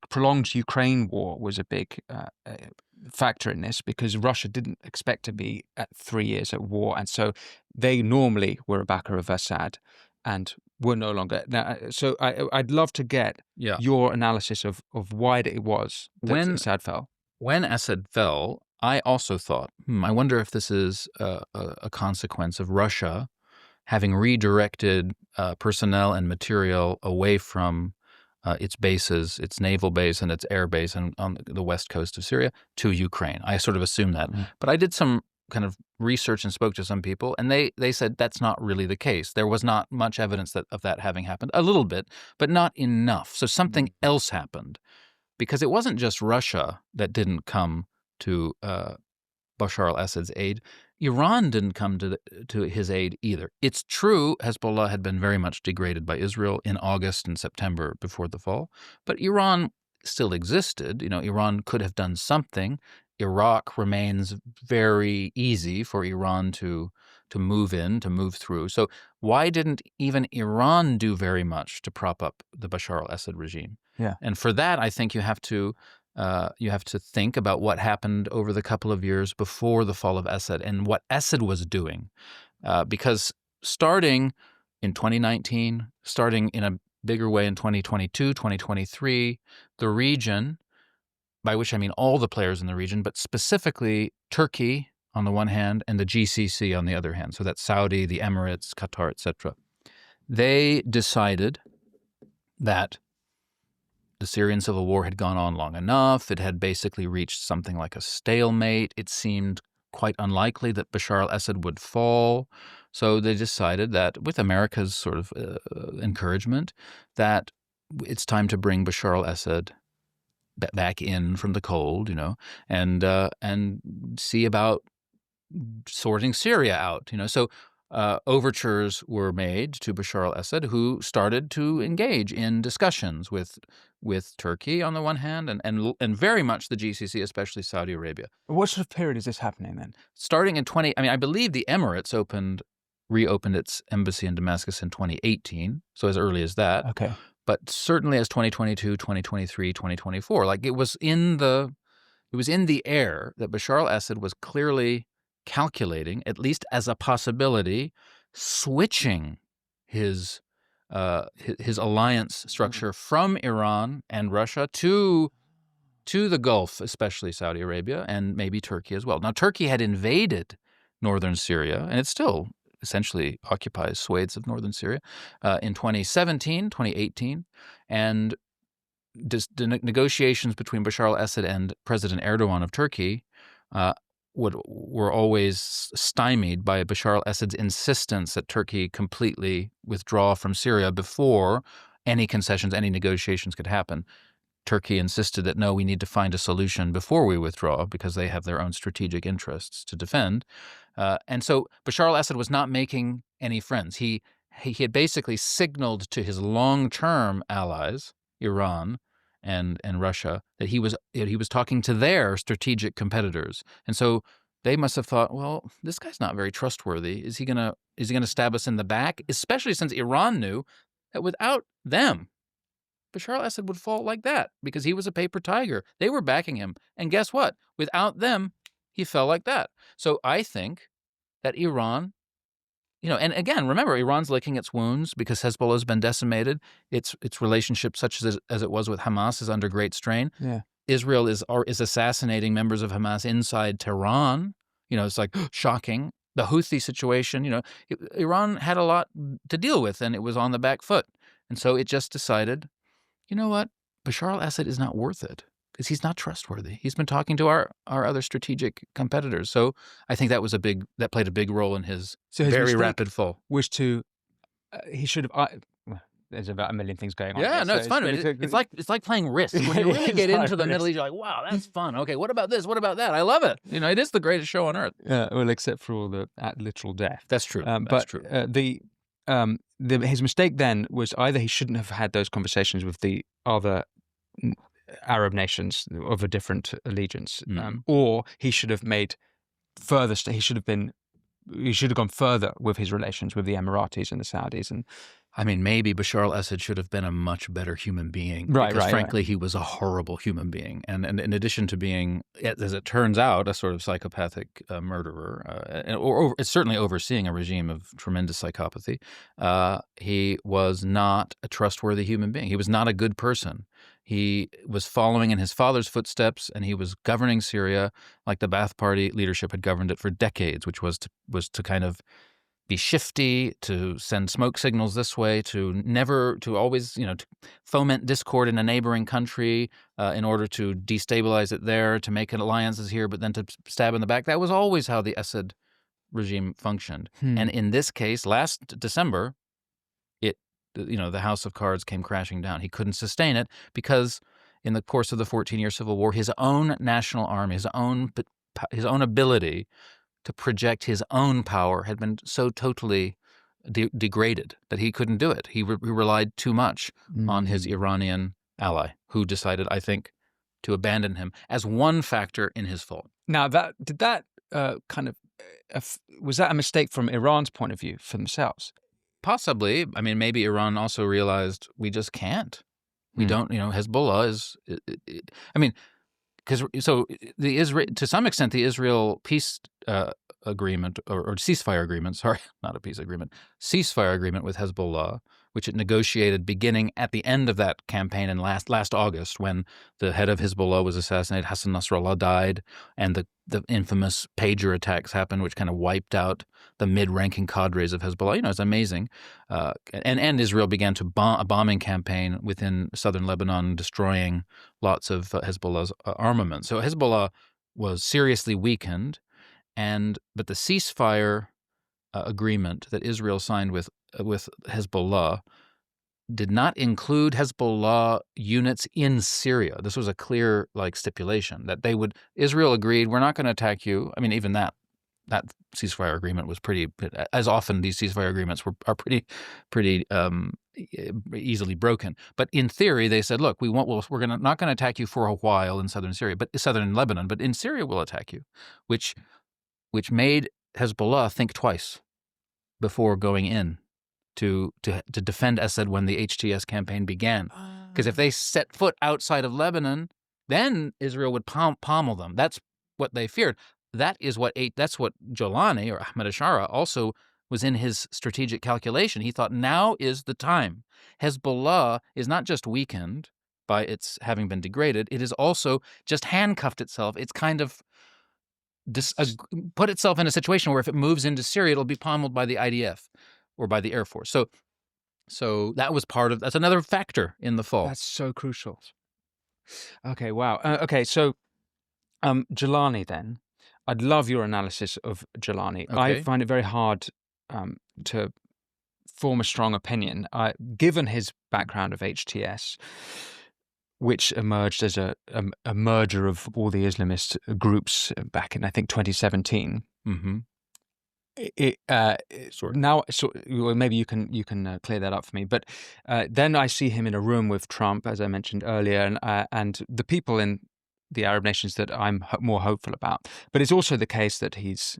prolonged Ukraine war was a big factor in this, because Russia didn't expect to be at 3 years at war, and so they normally were a backer of Assad. And we're no longer now. So I'd love to get your analysis of why it was that Assad fell. When Assad fell, I also thought, I wonder if this is a consequence of Russia having redirected personnel and material away from its bases, its naval base and its air base on the west coast of Syria to Ukraine. I sort of assumed that. But I did some kind of research and spoke to some people, and they said that's not really the case. There was not much evidence of that having happened. A little bit, but not enough. So something else happened, because it wasn't just Russia that didn't come to Bashar al-Assad's aid. Iran didn't come to his aid either. It's true Hezbollah had been very much degraded by Israel in August and September before the fall, but Iran still existed. Iran could have done something. Iraq remains very easy for Iran to move through. So why didn't even Iran do very much to prop up the Bashar al-Assad regime? Yeah. And for that, I think you have to think about what happened over the couple of years before the fall of Assad and what Assad was doing, because starting in 2019, starting in a bigger way in 2022, 2023, the region, by which I mean all the players in the region, but specifically Turkey on the one hand and the GCC on the other hand. So that's Saudi, the Emirates, Qatar, etc. They decided that the Syrian civil war had gone on long enough. It had basically reached something like a stalemate. It seemed quite unlikely that Bashar al-Assad would fall. So they decided that, with America's sort of encouragement, that it's time to bring Bashar al-Assad back in from the cold, and see about sorting Syria out, So overtures were made to Bashar al-Assad, who started to engage in discussions with Turkey on the one hand, and very much the GCC, especially Saudi Arabia. What sort of period is this happening then? Starting in I believe the Emirates reopened its embassy in Damascus in 2018, so as early as that. Okay. But certainly as 2022, 2023, 2024, like it was in the air that Bashar al-Assad was clearly calculating, at least as a possibility, switching his alliance structure from Iran and Russia to the Gulf, especially Saudi Arabia and maybe Turkey as well. Now, Turkey had invaded northern Syria, and it still essentially occupies swathes of northern Syria in 2017, 2018, and the negotiations between Bashar al-Assad and President Erdogan of Turkey were always stymied by Bashar al-Assad's insistence that Turkey completely withdraw from Syria before any concessions, any negotiations could happen. Turkey insisted that, no, we need to find a solution before we withdraw because they have their own strategic interests to defend. And so Bashar al-Assad was not making any friends. He had basically signaled to his long-term allies, Iran and Russia, that he was talking to their strategic competitors. And so they must have thought, well, this guy's not very trustworthy. Is he gonna stab us in the back? Especially since Iran knew that without them, Bashar al-Assad would fall like that because he was a paper tiger. They were backing him. And guess what? Without them, he fell like that. So I think that Iran and again, remember, Iran's licking its wounds because Hezbollah has been decimated. Its relationship, such as it was with Hamas, is under great strain. Yeah. Israel is assassinating members of Hamas inside Tehran. It's like shocking. The Houthi situation, Iran had a lot to deal with, and it was on the back foot. And so it just decided, you know what? Bashar al-Assad is not worth it because he's not trustworthy. He's been talking to our other strategic competitors. So I think that played a big role in his very rapid fall. Was to he should have. Well, there's about a million things going on. Yeah, here, no, so it's fun. It's like playing Risk. When you really get into the Middle East, you're like, wow, that's fun. Okay, what about this? What about that? I love it. It is the greatest show on earth. Yeah, well, except for all the literal death. That's true. That's true. His mistake then was either he shouldn't have had those conversations with the other Arab nations of a different allegiance, or he should have made further. He should have gone further with his relations with the Emiratis and the Saudis. And I mean, maybe Bashar al-Assad should have been a much better human being. Right, because frankly, he was a horrible human being. And in addition to being, as it turns out, a sort of psychopathic murderer, or certainly overseeing a regime of tremendous psychopathy, he was not a trustworthy human being. He was not a good person. He was following in his father's footsteps, and he was governing Syria like the Ba'ath Party leadership had governed it for decades, which was to kind of be shifty, to send smoke signals this way, to always, to foment discord in a neighboring country in order to destabilize it there, to make alliances here, but then to stab in the back. That was always how the Assad regime functioned. And in this case, last December, the house of cards came crashing down. He couldn't sustain it because in the course of the 14-year civil war, his own national army, his own ability to project his own power had been so totally degraded that he couldn't do it. He relied too much on his Iranian ally, who decided, I think, to abandon him as one factor in his fall. Now, was that a mistake from Iran's point of view for themselves? Possibly. I mean, maybe Iran also realized we just can't. We don't, Hezbollah is, to some extent, the Israel peace agreement or ceasefire agreement, not a peace agreement, ceasefire agreement with Hezbollah, which it negotiated beginning at the end of that campaign in last August when the head of Hezbollah was assassinated, Hassan Nasrallah died, and the infamous pager attacks happened, which kind of wiped out the mid-ranking cadres of Hezbollah. It's amazing. And Israel began to a bombing campaign within southern Lebanon, destroying lots of Hezbollah's armament. So Hezbollah was seriously weakened, but the ceasefire agreement that Israel signed with Hezbollah did not include Hezbollah units in Syria. This was a clear stipulation that Israel agreed, we're not going to attack you. I mean, even that ceasefire agreement was pretty, as often these ceasefire agreements are pretty easily broken. But in theory, they said, look, we're not going to attack you for a while in southern Lebanon, but in Syria we'll attack you, which made Hezbollah think twice before going in to defend Assad when the HTS campaign began. Because if they set foot outside of Lebanon, then Israel would pommel them. That's what they feared. That's what Jolani or Ahmed Ashara also was in his strategic calculation. He thought now is the time. Hezbollah is not just weakened by its having been degraded, it is also just handcuffed itself. It's kind of put itself in a situation where if it moves into Syria, it'll be pommeled by the IDF or by the Air Force. So that's another factor in the fall. That's so crucial. Okay, wow. So Jolani then. I'd love your analysis of Jolani. Okay. I find it very hard to form a strong opinion, given his background of HTS, which emerged as a merger of all the Islamist groups back in, I think, 2017. Mm-hmm. Maybe you can clear that up for me. But then I see him in a room with Trump, as I mentioned earlier, and the people in the Arab nations that I'm more hopeful about. But it's also the case that he's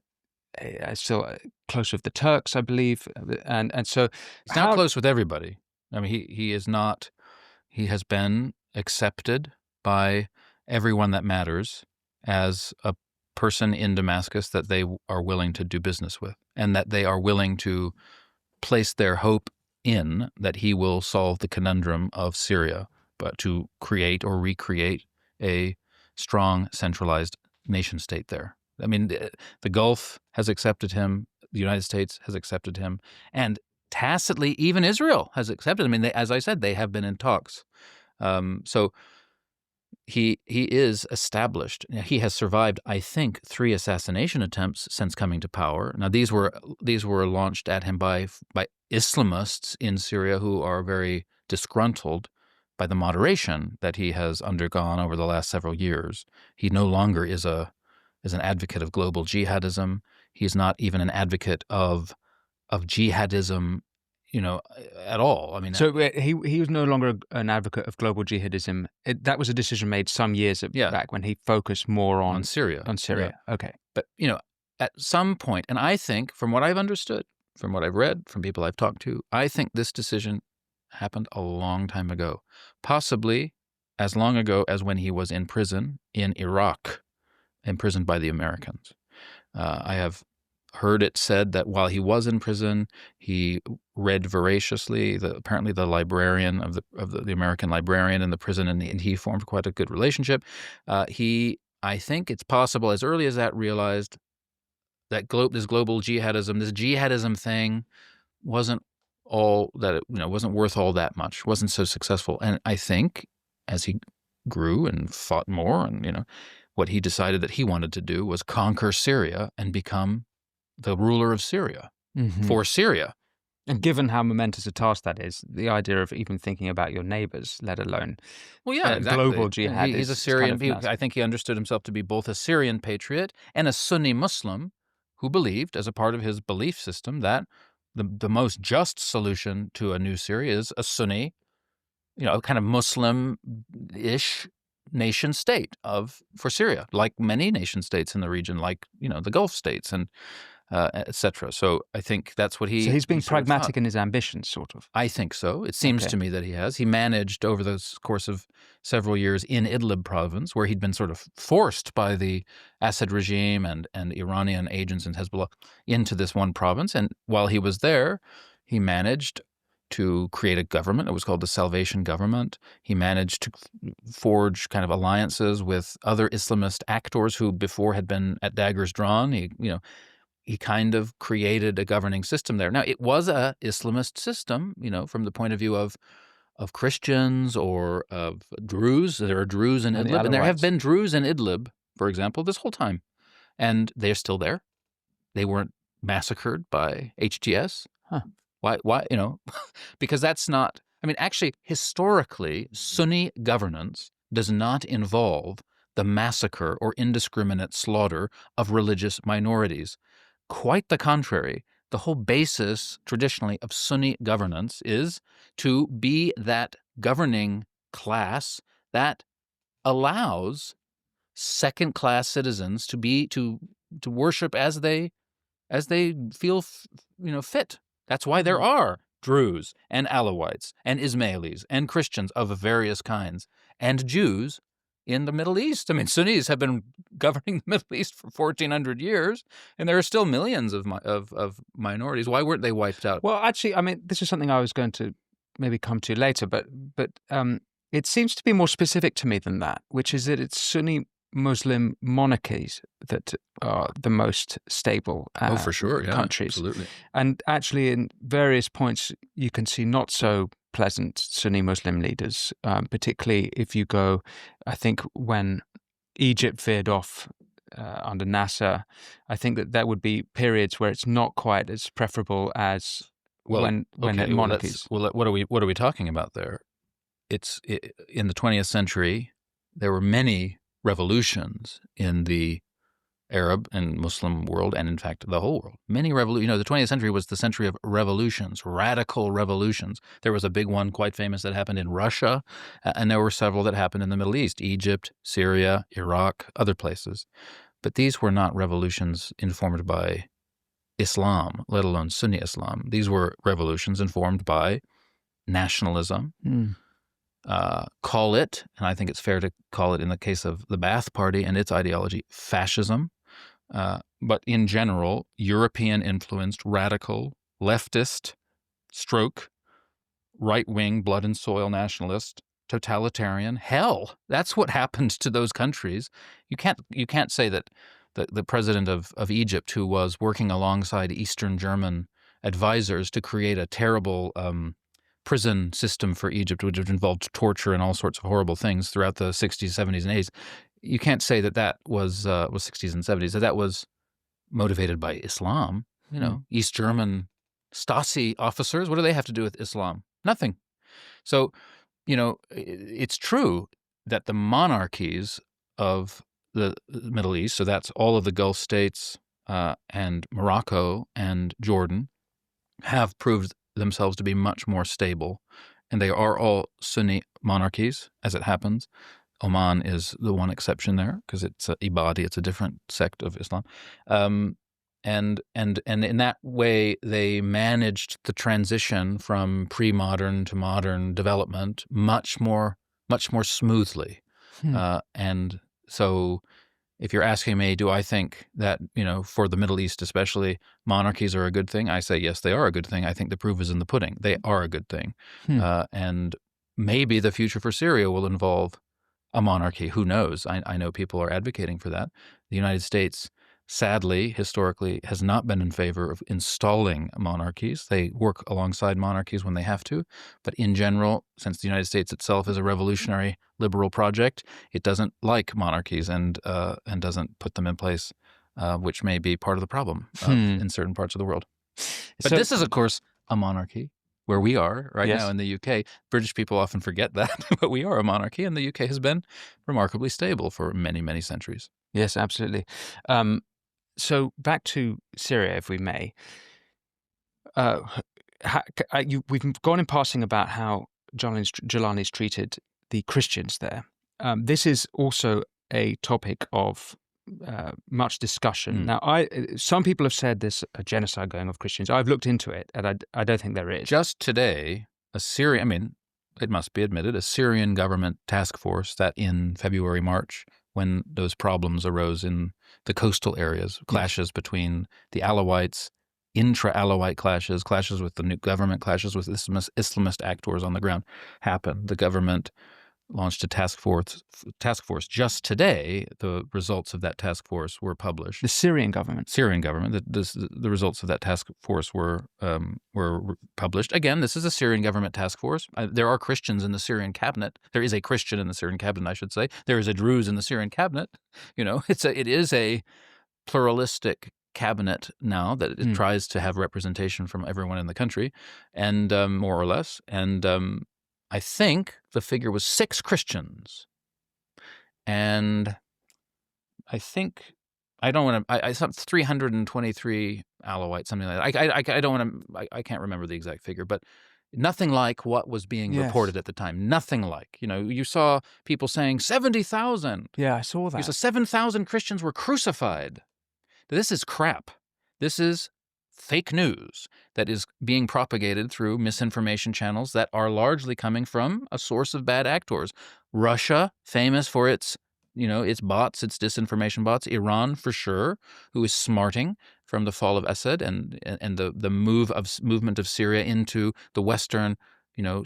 still close with the Turks, I believe, and so he's not close with everybody. I mean, he is not. He has been accepted by everyone that matters as a person in Damascus that they are willing to do business with. and that they are willing to place their hope in that he will solve the conundrum of Syria, but to create or recreate a strong centralized nation state there. I mean, the Gulf has accepted him. The United States has accepted him. And tacitly, even Israel has accepted him. I mean, as I said, they have been in talks. So he is established. He has survived, I think, 3 assassination attempts since coming to power. Now, these were launched at him by Islamists in Syria who are very disgruntled by the moderation that he has undergone over the last several years. He no longer is an advocate of global jihadism. He's not even an advocate of jihadism, at all. I mean, so he was no longer an advocate of global jihadism. That was a decision made some years back when he focused more on Syria. On Syria, yeah. Okay. But at some point, and I think, from what I've understood, from what I've read, from people I've talked to, I think this decision happened a long time ago, possibly as long ago as when he was in prison in Iraq, imprisoned by the Americans. I have heard it said that while he was in prison, he read voraciously. Apparently, the librarian of the American librarian in the prison, and he formed quite a good relationship. I think it's possible, as early as that, realized that this global jihadism, this jihadism thing, wasn't all that it, wasn't worth all that much, wasn't so successful. And I think as he grew and fought more, and what he decided that he wanted to do was conquer Syria and become the ruler of Syria for Syria. And given how momentous a task that is, the idea of even thinking about your neighbors, let alone exactly. global jihad, he's a Syrian. I think he understood himself to be both a Syrian patriot and a Sunni Muslim who believed, as a part of his belief system, that the most just solution to a new Syria is a Sunni, kind of Muslim-ish nation state for Syria, like many nation states in the region, like the Gulf states and etc. So I think that's what he. So he's being pragmatic in his ambitions, sort of. I think so. It seems to me that he has. He managed over the course of several years in Idlib province, where he'd been sort of forced by the Assad regime and Iranian agents and Hezbollah into this one province. And while he was there, he managed to create a government. It was called the Salvation Government. He managed to forge kind of alliances with other Islamist actors who before had been at daggers drawn. He kind of created a governing system there. Now, it was a Islamist system, from the point of view of Christians or of Druze. There are Druze in Idlib, and there have been Druze in Idlib, for example, this whole time. And they're still there. They weren't massacred by HTS. Huh. Why? Because that's not, actually, historically, Sunni governance does not involve the massacre or indiscriminate slaughter of religious minorities. Quite the contrary. The whole basis, traditionally, of Sunni governance is to be that governing class that allows second-class citizens to worship as they feel fit. That's why there are Druze and Alawites and Ismailis and Christians of various kinds and Jews in the Middle East. Sunnis have been governing the Middle East for 1,400 years, and there are still millions of minorities. Why weren't they wiped out? Well, actually, this is something I was going to maybe come to later, but it seems to be more specific to me than that, which is that it's Sunni Muslim monarchies that are the most stable for sure, yeah, countries. Absolutely. And actually, in various points, you can see not so pleasant Sunni Muslim leaders, particularly if you go, I think, when Egypt veered off under Nasser, I think that there would be periods where it's not quite as preferable as when monarchies. What are we talking about there? In the 20th century, there were many revolutions in the Arab and Muslim world, and in fact, the whole world. Many revolutions. The 20th century was the century of revolutions, radical revolutions. There was a big one, quite famous, that happened in Russia, and there were several that happened in the Middle East, Egypt, Syria, Iraq, other places. But these were not revolutions informed by Islam, let alone Sunni Islam. These were revolutions informed by nationalism. Call it, and I think it's fair to call it in the case of the Ba'ath Party and its ideology, fascism. but in general, European-influenced, radical, leftist, stroke, right-wing, blood and soil nationalist, totalitarian hell. That's what happened to those countries. You can't say that the president of Egypt, who was working alongside Eastern German advisors to create a terrible prison system for Egypt, which involved torture and all sorts of horrible things throughout the 60s, 70s, and 80s. You can't say that was 60s and 70s, that was motivated by Islam. East German Stasi officers, what do they have to do with Islam? Nothing. So, it's true that the monarchies of the Middle East, so that's all of the Gulf states and Morocco and Jordan, have proved themselves to be much more stable. And they are all Sunni monarchies, as it happens. Oman is the one exception there because it's Ibadi, it's a different sect of Islam. And in that way, they managed the transition from pre-modern to modern development much more smoothly. And so if you're asking me, do I think that, for the Middle East especially, monarchies are a good thing? I say, yes, they are a good thing. I think the proof is in the pudding. They are a good thing. And maybe the future for Syria will involve a monarchy. Who knows? I know people are advocating for that. The United States, sadly, historically, has not been in favor of installing monarchies. They work alongside monarchies when they have to. But in general, since the United States itself is a revolutionary liberal project, it doesn't like monarchies and doesn't put them in place, which may be part of the problem in certain parts of the world. But this is, of course, a monarchy where we are right now in the UK. British people often forget that, but we are a monarchy, and the UK has been remarkably stable for many, many centuries. Yes, absolutely. So back to Syria, if we may. We've gone in passing about how Jolani's treated the Christians there. This is also a topic of much discussion. Now, some people have said there's a genocide going of Christians. I've looked into it, and I don't think there is. Just today, it must be admitted, a Syrian government task force that in February, March, when those problems arose in the coastal areas, clashes between the Alawites, intra-Alawite clashes with the new government, clashes with Islamist actors on the ground happened. The government launched a task force. Just today, the results of that task force were published. The Syrian government. The results of that task force were published. Again, this is a Syrian government task force. There are Christians in the Syrian cabinet. There is a Christian in the Syrian cabinet, I should say. There is a Druze in the Syrian cabinet. It is a pluralistic cabinet now that it tries to have representation from everyone in the country, and more or less. And I think the figure was 6 Christians, and I think I don't want to. I thought 323 Alawites, something like that. I don't want to. I can't remember the exact figure, but nothing like what was being reported at the time. Nothing like you saw people saying 70,000. Yeah, I saw that. You saw 7,000 Christians were crucified. This is crap. This is fake news that is being propagated through misinformation channels that are largely coming from a source of bad actors. Russia, famous for its bots, its disinformation bots. Iran, for sure, who is smarting from the fall of Assad and the movement of Syria into the Western,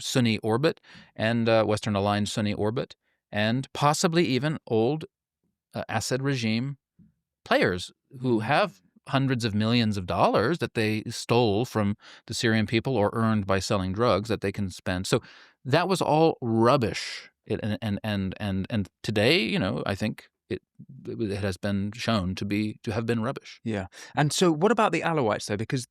Sunni orbit and Western aligned Sunni orbit, and possibly even old Assad regime players who have hundreds of millions of dollars that they stole from the Syrian people or earned by selling drugs that they can spend. So that was all rubbish. And today, I think it has been shown to have been rubbish. Yeah. And so what about the Alawites though? Because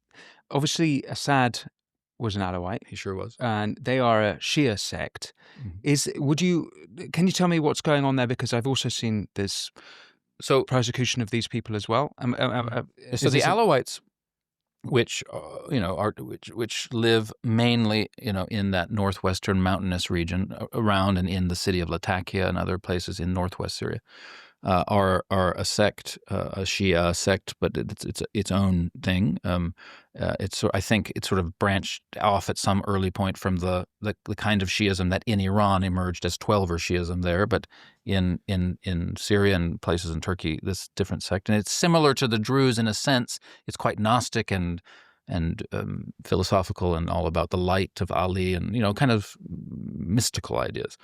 obviously Assad was an Alawite. He sure was. And they are a Shia sect. Can you tell me what's going on there? Because I've also seen this persecution of these people as well. So the Alawites, which which live mainly in that northwestern mountainous region around and in the city of Latakia and other places in northwest Syria, are a sect, a Shia sect, but it's its own thing. I think it sort of branched off at some early point from the kind of Shiism that in Iran emerged as Twelver Shiism there, but in Syria and places in Turkey, this different sect, and it's similar to the Druze in a sense. It's quite Gnostic and philosophical and all about the light of Ali and kind of mystical ideas.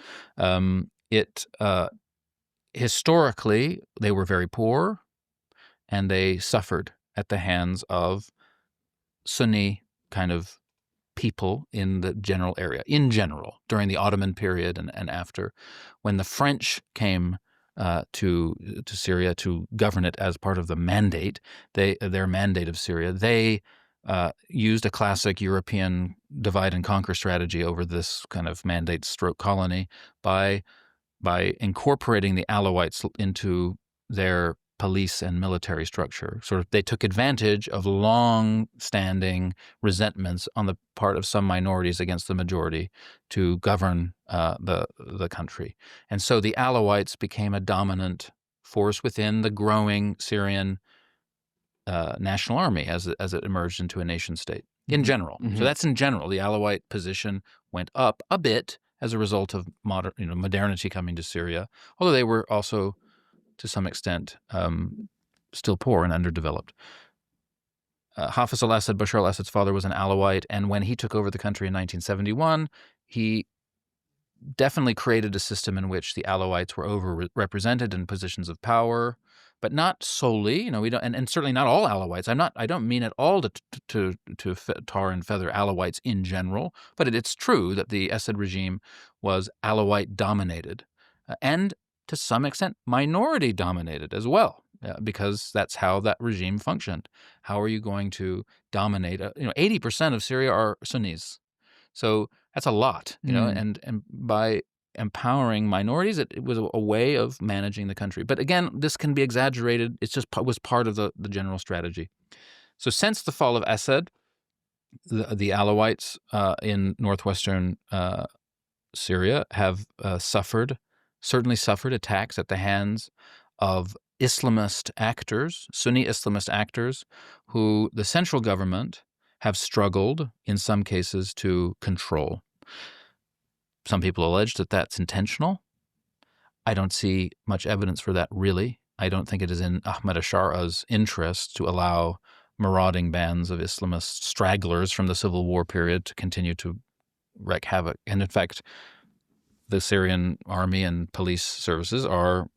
Historically, they were very poor, and they suffered at the hands of Sunni kind of people in the general area, in general, during the Ottoman period and after. When the French came to Syria to govern it as part of the mandate, their mandate of Syria, they used a classic European divide and conquer strategy over this kind of mandate stroke colony by incorporating the Alawites into their police and military structure. Sort of, they took advantage of long-standing resentments on the part of some minorities against the majority to govern the country. And so the Alawites became a dominant force within the growing Syrian national army as it emerged into a nation state in general. Mm-hmm. So that's in general. The Alawite position went up a bit as a result of modernity coming to Syria, although they were also, to some extent, still poor and underdeveloped. Hafez al-Assad, Bashar al-Assad's father, was an Alawite, and when he took over the country in 1971, he definitely created a system in which the Alawites were overrepresented in positions of power, but not solely. We don't, and certainly not all Alawites. I don't mean at all to tar and feather Alawites in general, but it's true that the Assad regime was Alawite dominated, and to some extent minority dominated as well, because that's how that regime functioned. How are you going to dominate? 80% of Syria are Sunnis, so that's a lot. And by empowering minorities, it was a way of managing the country. But again, this can be exaggerated. It just was part of the general strategy. So since the fall of Assad, the Alawites in northwestern Syria have certainly suffered attacks at the hands of Islamist actors, Sunni Islamist actors, who the central government have struggled in some cases to control. Some people allege that that's intentional. I don't see much evidence for that, really. I don't think it is in Ahmed Ashara's interest to allow marauding bands of Islamist stragglers from the civil war period to continue to wreak havoc. And in fact, the Syrian army and police services are,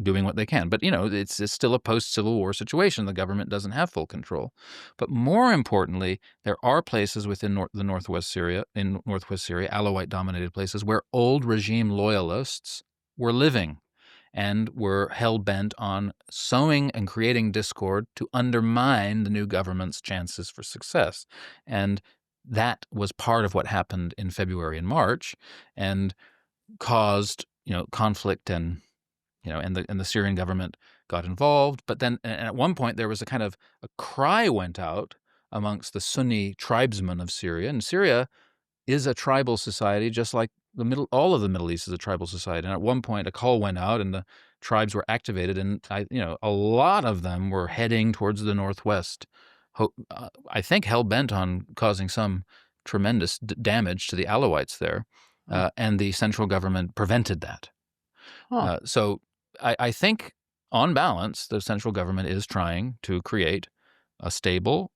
doing what they can. But, it's still a post-Civil War situation. The government doesn't have full control. But more importantly, there are places within northwest Syria, Alawite-dominated places, where old regime loyalists were living and were hell-bent on sowing and creating discord to undermine the new government's chances for success. And that was part of what happened in February and March, and caused conflict, and the Syrian government got involved. But then at one point there was a kind of a cry went out amongst the Sunni tribesmen of Syria, and Syria is a tribal society, just like all of the Middle East is a tribal society. And at one point a call went out and the tribes were activated, and a lot of them were heading towards the northwest, I think hell-bent on causing some tremendous damage to the Alawites there. And the central government prevented that. So I think, on balance, the central government is trying to create a stable,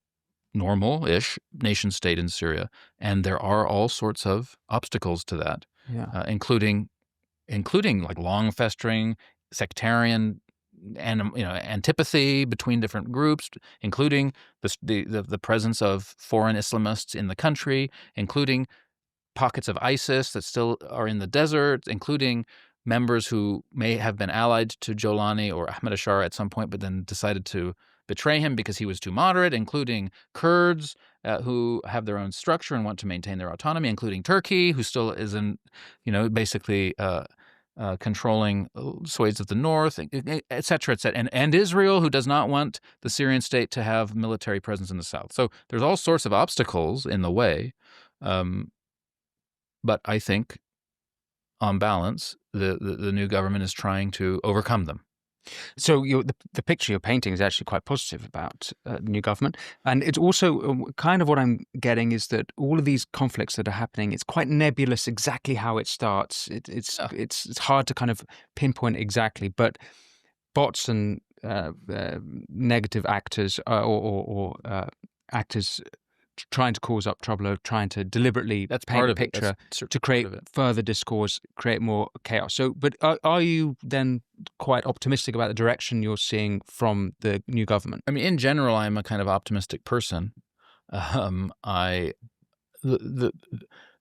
normal-ish nation-state in Syria, and there are all sorts of obstacles to that, including like long-festering sectarian and antipathy between different groups, including the presence of foreign Islamists in the country, including pockets of ISIS that still are in the desert, including members who may have been allied to Jolani or Ahmed Ashara at some point, but then decided to betray him because he was too moderate, including Kurds who have their own structure and want to maintain their autonomy, including Turkey, who still is basically controlling swathes of the north, et cetera, et cetera. And Israel, who does not want the Syrian state to have military presence in the south. So there's all sorts of obstacles in the way. But I think, on balance, the new government is trying to overcome them. So the picture you're painting is actually quite positive about the new government. And it's also kind of what I'm getting is that all of these conflicts that are happening, it's quite nebulous exactly how it starts. It's hard to kind of pinpoint exactly, but bots and negative actors or actors trying to cause up trouble or trying to deliberately paint a picture to create further discourse, create more chaos. So, but are you then quite optimistic about the direction you're seeing from the new government? I mean, in general, I'm a kind of optimistic person. The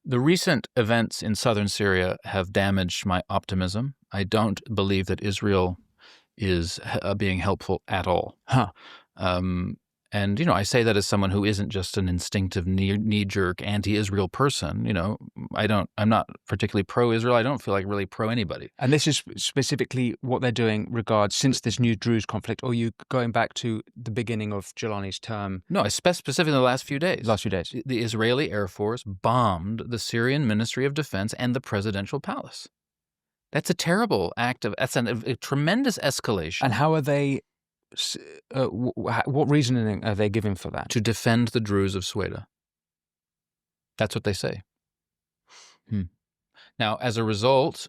recent events in southern Syria have damaged my optimism. I don't believe that Israel is being helpful at all. And, I say that as someone who isn't just an instinctive knee-jerk anti-Israel person. I'm not particularly pro-Israel. I don't feel like really pro-anybody. And this is specifically what they're doing since this new Druze conflict, or are you going back to the beginning of Jolani's term? No, specifically the last few days. The Israeli Air Force bombed the Syrian Ministry of Defense and the presidential palace. That's a terrible that's a tremendous escalation. And how are they... what reasoning are they giving for that? To defend the Druze of Sweden. That's what they say. Now, as a result,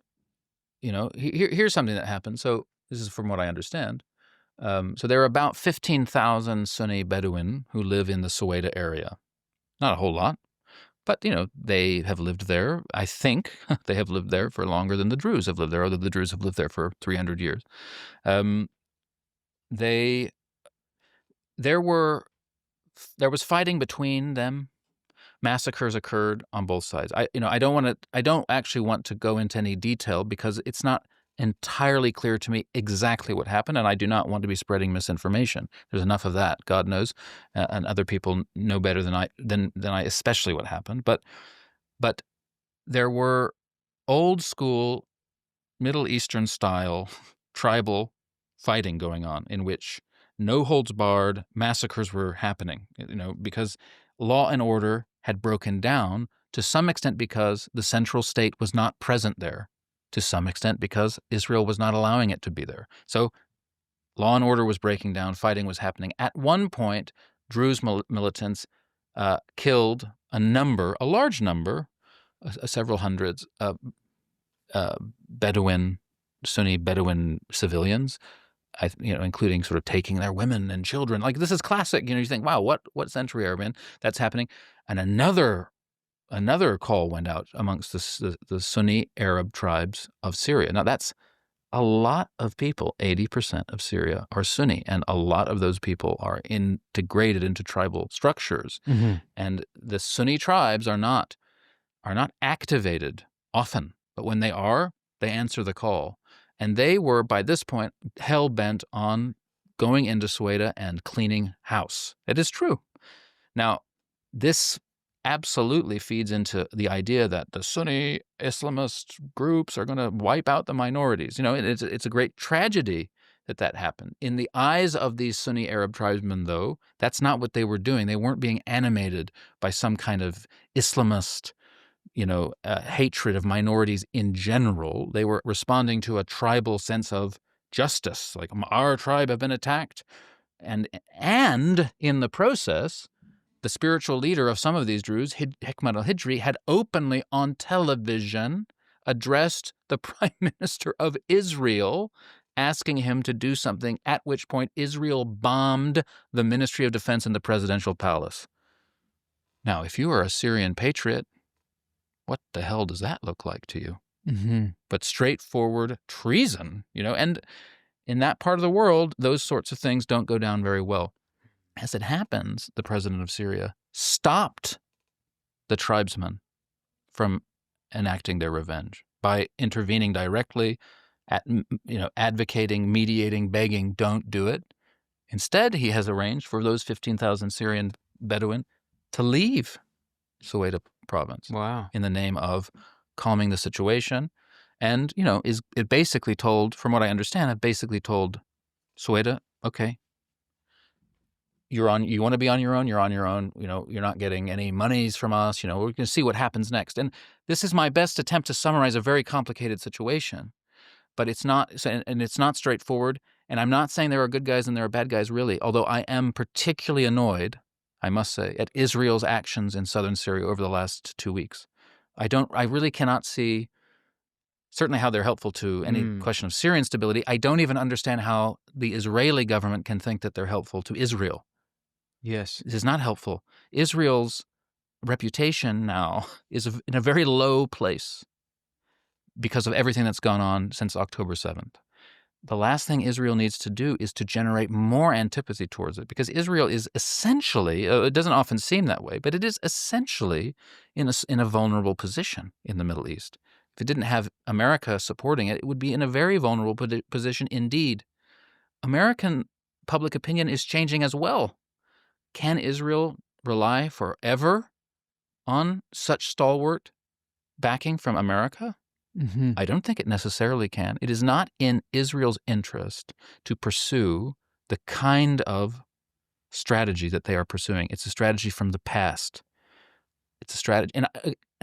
here's something that happened. So this is from what I understand. So there are about 15,000 Sunni Bedouin who live in the Sweden area. Not a whole lot, but, they have lived there. I think they have lived there for longer than the Druze have lived there, although the Druze have lived there for 300 years. There was fighting between them. Massacres occurred on both sides. I don't actually want to go into any detail because it's not entirely clear to me exactly what happened, and I do not want to be spreading misinformation. There's enough of that, God knows, and other people know better than I, especially what happened. But there were old school Middle Eastern style tribal fighting going on in which no holds barred massacres were happening, because law and order had broken down to some extent because the central state was not present there, to some extent because Israel was not allowing it to be there. So law and order was breaking down, fighting was happening. At one point, Druze militants killed a large number, several hundreds of Sunni Bedouin civilians, including sort of taking their women and children. Like, this is classic. You think, wow, what century are we in? That's happening. And another call went out amongst the Sunni Arab tribes of Syria. Now, that's a lot of people. 80% of Syria are Sunni, and a lot of those people are integrated into tribal structures. Mm-hmm. And the Sunni tribes are not activated often, but when they are, they answer the call. And they were, by this point, hell-bent on going into Sweden and cleaning house. It is true. Now, this absolutely feeds into the idea that the Sunni Islamist groups are going to wipe out the minorities. It's a great tragedy that happened. In the eyes of these Sunni Arab tribesmen, though, that's not what they were doing. They weren't being animated by some kind of Islamist hatred of minorities in general. They were responding to a tribal sense of justice, like, our tribe have been attacked. And in the process, the spiritual leader of some of these Druze, Hikmat al-Hijri, had openly on television addressed the Prime Minister of Israel, asking him to do something, at which point Israel bombed the Ministry of Defense and the presidential palace. Now, if you are a Syrian patriot, what the hell does that look like to you? Mm-hmm. But straightforward treason, and in that part of the world, those sorts of things don't go down very well. As it happens, the president of Syria stopped the tribesmen from enacting their revenge by intervening directly, advocating, mediating, begging, don't do it. Instead, he has arranged for those 15,000 Syrian Bedouin to leave Soweto province. Wow. In the name of calming the situation. And, it basically told, from what I understand, it basically told Soweto, okay, you want to be on your own, you're on your own, you're not getting any monies from us, we're going to see what happens next. And this is my best attempt to summarize a very complicated situation, but it's not straightforward. And I'm not saying there are good guys and there are bad guys, really, although I am particularly annoyed, I must say, at Israel's actions in southern Syria over the last 2 weeks. I really cannot see certainly how they're helpful to any question of Syrian stability. I don't even understand how the Israeli government can think that they're helpful to Israel. Yes. This is not helpful. Israel's reputation now is in a very low place because of everything that's gone on since October 7th. The last thing Israel needs to do is to generate more antipathy towards it, because Israel is essentially, it doesn't often seem that way, but it is essentially in a vulnerable position in the Middle East. If it didn't have America supporting it, it would be in a very vulnerable position indeed. American public opinion is changing as well. Can Israel rely forever on such stalwart backing from America? Mm-hmm. I don't think it necessarily can. It is not in Israel's interest to pursue the kind of strategy that they are pursuing. It's a strategy from the past. It's a strategy, and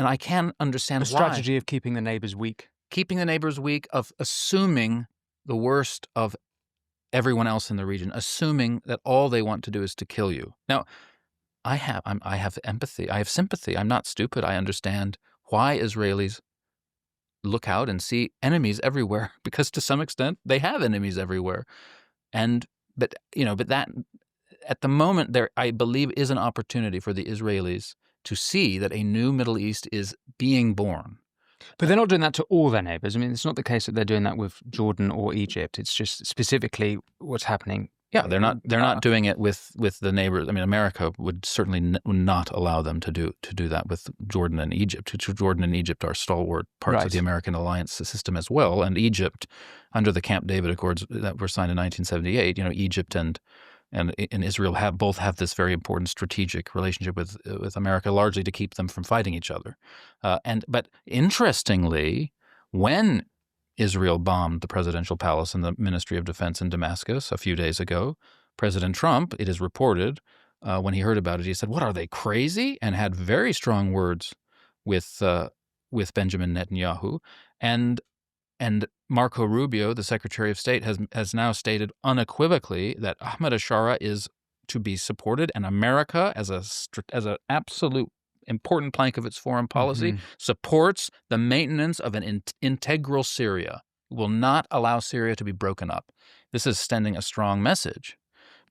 I can understand why. A strategy of keeping the neighbors weak. Keeping the neighbors weak, of assuming the worst of everyone else in the region, assuming that all they want to do is to kill you. Now, I have empathy. I have sympathy. I'm not stupid. I understand why Israelis look out and see enemies everywhere, because to some extent they have enemies everywhere. But that at the moment there, I believe, is an opportunity for the Israelis to see that a new Middle East is being born. But they're not doing that to all their neighbors. I mean, it's not the case that they're doing that with Jordan or Egypt. It's just specifically what's happening. Yeah, they're not doing it with the neighbors. I mean, America would certainly not allow them to do that with Jordan and Egypt. Jordan and Egypt are stalwart parts of the American alliance system as well. And Egypt, under the Camp David Accords that were signed in 1978, Egypt and Israel both have this very important strategic relationship with America, largely to keep them from fighting each other. But interestingly, when Israel bombed the presidential palace and the Ministry of Defense in Damascus a few days ago, President Trump, it is reported, when he heard about it, he said, "What, are they crazy?" and had very strong words with Benjamin Netanyahu. And Marco Rubio, the Secretary of State, has now stated unequivocally that Ahmed Ashara is to be supported, and America, as an absolute important plank of its foreign policy, supports the maintenance of an integral Syria. It will not allow Syria to be broken up. This is sending a strong message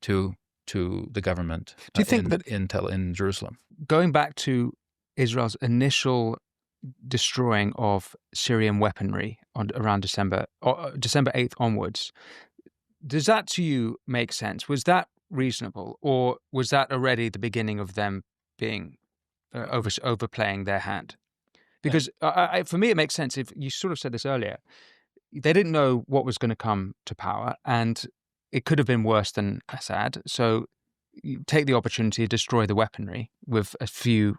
to the government. Do you think that in Jerusalem, going back to Israel's initial destroying of Syrian weaponry around December 8th onwards, does that to you make sense? Was that reasonable, or was that already the beginning of them being overplaying their hand? Because for me, it makes sense. If you sort of said this earlier, they didn't know what was going to come to power, and it could have been worse than Assad. So you take the opportunity to destroy the weaponry with a few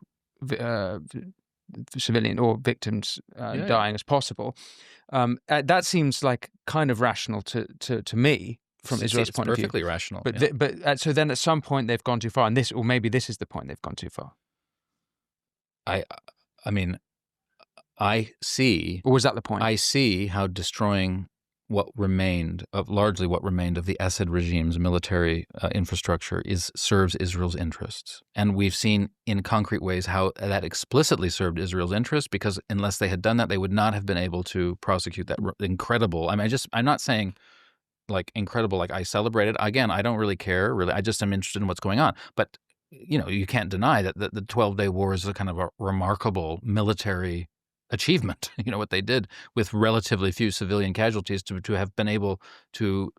civilian or victims dying as possible. That seems like kind of rational to me from Israel's point of view. It's perfectly rational. But so then at some point they've gone too far, and maybe this is the point they've gone too far. I mean, I see. Or was that the point? I see how destroying largely what remained of the Assad regime's military infrastructure serves Israel's interests. And we've seen in concrete ways how that explicitly served Israel's interests, because unless they had done that, they would not have been able to prosecute that incredible. I mean, I'm not saying like incredible, like I celebrate it. Again, I don't really care, really. I just am interested in what's going on. But you can't deny that the 12-day war is a kind of a remarkable military achievement. What they did with relatively few civilian casualties to have been able to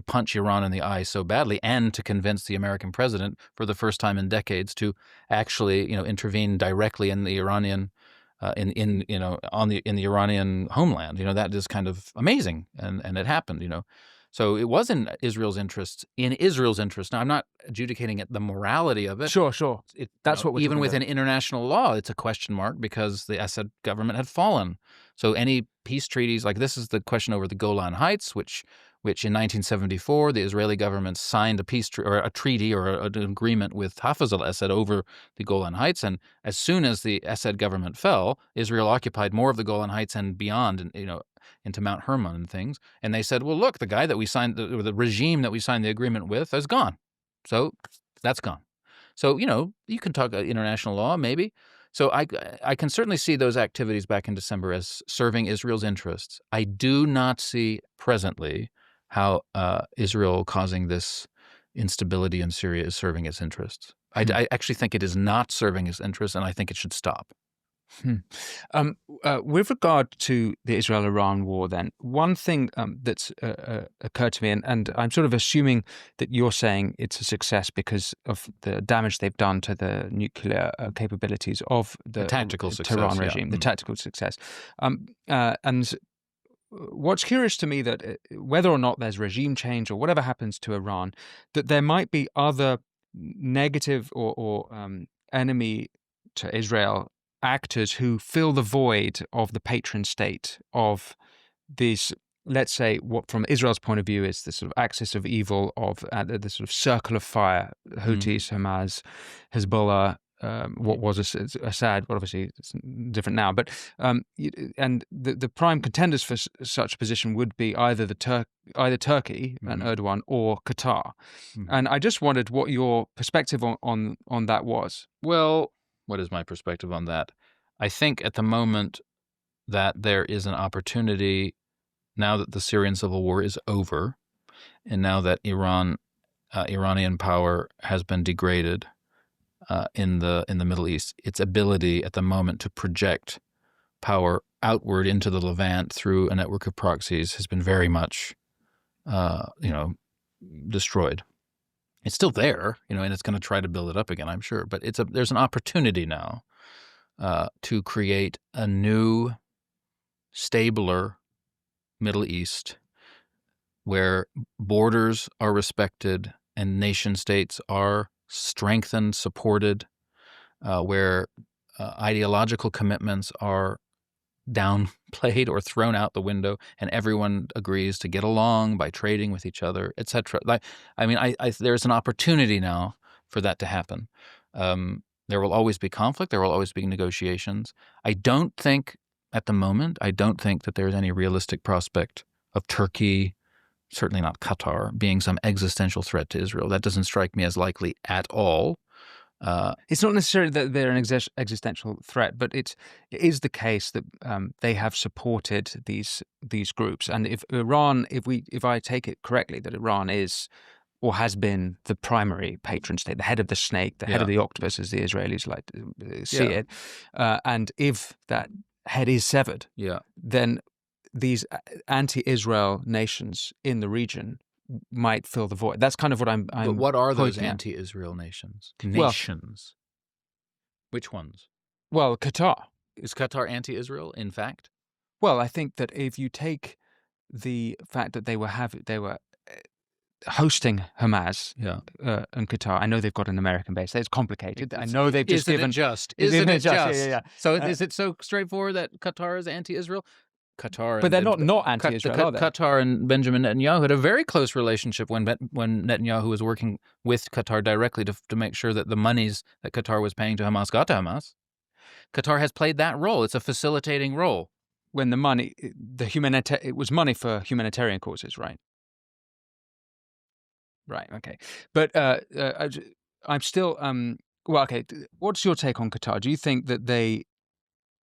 punch Iran in the eye so badly, and to convince the American president for the first time in decades to actually intervene directly in the Iranian in the Iranian homeland. That is kind of amazing, and it happened. So it was in Israel's interest. Now, I'm not adjudicating the morality of it. Sure. That's what we're even talking within about. International law, it's a question mark, because the Assad government had fallen. So any peace treaties, like this is the question over the Golan Heights, which which in 1974 the Israeli government signed a peace or a treaty or an agreement with Hafez al-Assad over the Golan Heights, and as soon as the Assad government fell, Israel occupied more of the Golan Heights and beyond, into Mount Hermon and things. And they said, well, look, the guy that we signed, the regime that we signed the agreement with is gone. So that's gone. So, you can talk international law, maybe. So I can certainly see those activities back in December as serving Israel's interests. I do not see presently how Israel causing this instability in Syria is serving its interests. I actually think it is not serving its interests, and I think it should stop. With regard to the Israel-Iran war, then, one thing that's occurred to me, and I'm sort of assuming that you're saying it's a success because of the damage they've done to the nuclear capabilities of the tactical success, Tehran regime, the tactical success. And what's curious to me that whether or not there's regime change or whatever happens to Iran, that there might be other negative or enemy to Israel actors who fill the void of the patron state of these, let's say, what from Israel's point of view is the sort of axis of evil of the sort of circle of fire, Houthis, Hamas, Hezbollah, what was Assad, well, obviously it's different now, but and the prime contenders for such a position would be either Turkey and Erdogan or Qatar. And I just wondered what your perspective on that was. Well, what is my perspective on that? I think at the moment that there is an opportunity, now that the Syrian civil war is over, and now that Iranian power has been degraded in the Middle East, its ability at the moment to project power outward into the Levant through a network of proxies has been very much, destroyed. It's still there, and it's going to try to build it up again, I'm sure. But there's an opportunity now to create a new, stabler Middle East where borders are respected and nation states are strengthened, supported, where ideological commitments are downplayed or thrown out the window, and everyone agrees to get along by trading with each other, etc. There's an opportunity now for that to happen. There will always be conflict. There will always be negotiations. I don't think at the moment, that there's any realistic prospect of Turkey, certainly not Qatar, being some existential threat to Israel. That doesn't strike me as likely at all. It's not necessarily that they're an existential threat, but it is the case that they have supported these groups. And if I take it correctly, that Iran is or has been the primary patron state, the head of the snake, the head of the octopus, as the Israelis like to see it, and if that head is severed, then these anti-Israel nations in the region might fill the void. That's kind of what I'm But what are those at. anti-Israel nations? Nations. Which ones? Well, Qatar. Is Qatar anti-Israel, in fact? Well, I think that if you take the fact that they were hosting Hamas and Qatar, I know they've got an American base. It's complicated. I know they've just given... Isn't it just? Yeah. So is it so straightforward that Qatar is anti-Israel? But they're not anti-Israel, are they? Qatar and Benjamin Netanyahu had a very close relationship when Netanyahu was working with Qatar directly to make sure that the monies that Qatar was paying to Hamas got to Hamas. Qatar has played that role. It's a facilitating role. When the money, it was money for humanitarian causes, right? Right, okay. But I'm still, okay, what's your take on Qatar? Do you think that they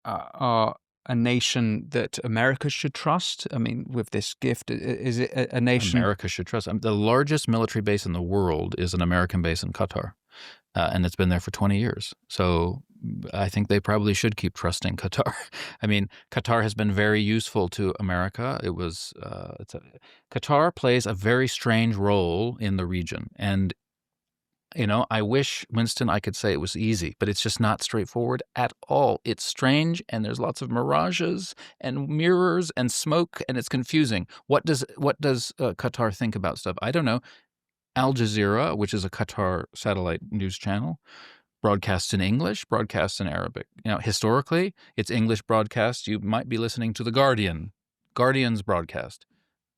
are a nation that America should trust? I mean, with this gift, is it a nation... America should trust. The largest military base in the world is an American base in Qatar, and it's been there for 20 years. So I think they probably should keep trusting Qatar. I mean, Qatar has been very useful to America. Qatar plays a very strange role in the region, and I wish, Winston, I could say it was easy, but it's just not straightforward at all. It's strange, and there's lots of mirages and mirrors and smoke, and it's confusing. What does Qatar think about stuff? I don't know. Al Jazeera, which is a Qatar satellite news channel, broadcasts in English, broadcasts in Arabic. Historically, it's English broadcast. You might be listening to The Guardian's broadcast.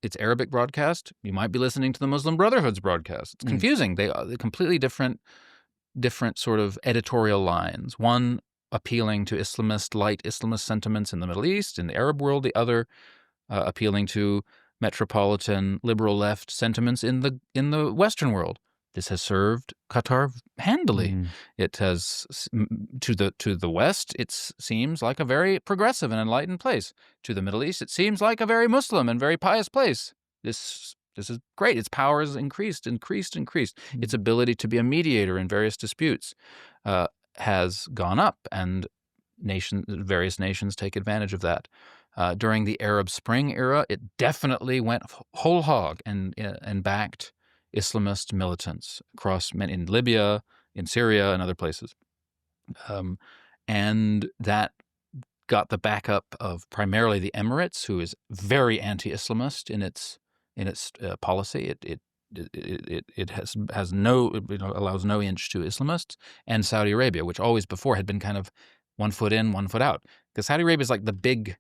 it's Arabic broadcast. You might be listening to the Muslim Brotherhood's broadcast. It's confusing. They're completely different sort of editorial lines. One appealing to light Islamist sentiments in the Middle East, in the Arab world. The other appealing to metropolitan liberal left sentiments in the Western world. This has served Qatar handily. It has, to the West, it seems like a very progressive and enlightened place. To the Middle East, it seems like a very Muslim and very pious place. This is great. Its power has increased. Its ability to be a mediator in various disputes has gone up, and various nations take advantage of that. During the Arab Spring era, it definitely went whole hog and backed Islamist militants in Libya, in Syria, and other places. And that got the backup of primarily the Emirates, who is very anti-Islamist in its policy. It has no, allows no inch to Islamists, and Saudi Arabia, which always before had been kind of one foot in, one foot out. Because Saudi Arabia is like the big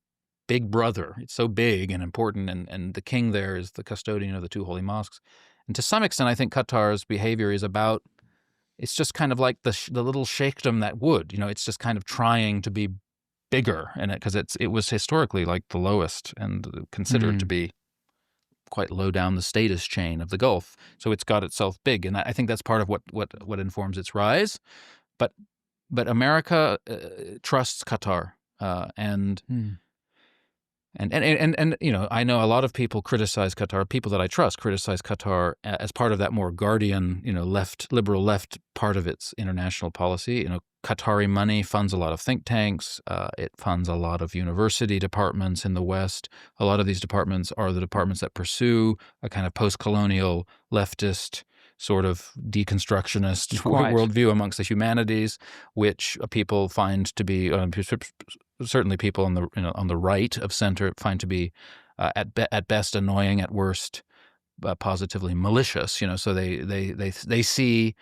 brother. It's so big and important, and the king there is the custodian of the two holy mosques. And to some extent, I think Qatar's behavior is it's just kind of like the little sheikhdom that would, it's just kind of trying to be bigger in it, because it was historically like the lowest and considered to be quite low down the status chain of the Gulf. So it's got itself big, and I think that's part of what informs its rise. But America trusts Qatar, and I know a lot of people criticize Qatar. People that I trust criticize Qatar as part of that more guardian, liberal left part of its international policy. Qatari money funds a lot of think tanks. It funds a lot of university departments in the West. A lot of these departments are the departments that pursue a kind of post-colonial leftist sort of deconstructionist worldview amongst the humanities, which people find to be certainly people on the right of center find to be at best annoying, at worst positively malicious. So they see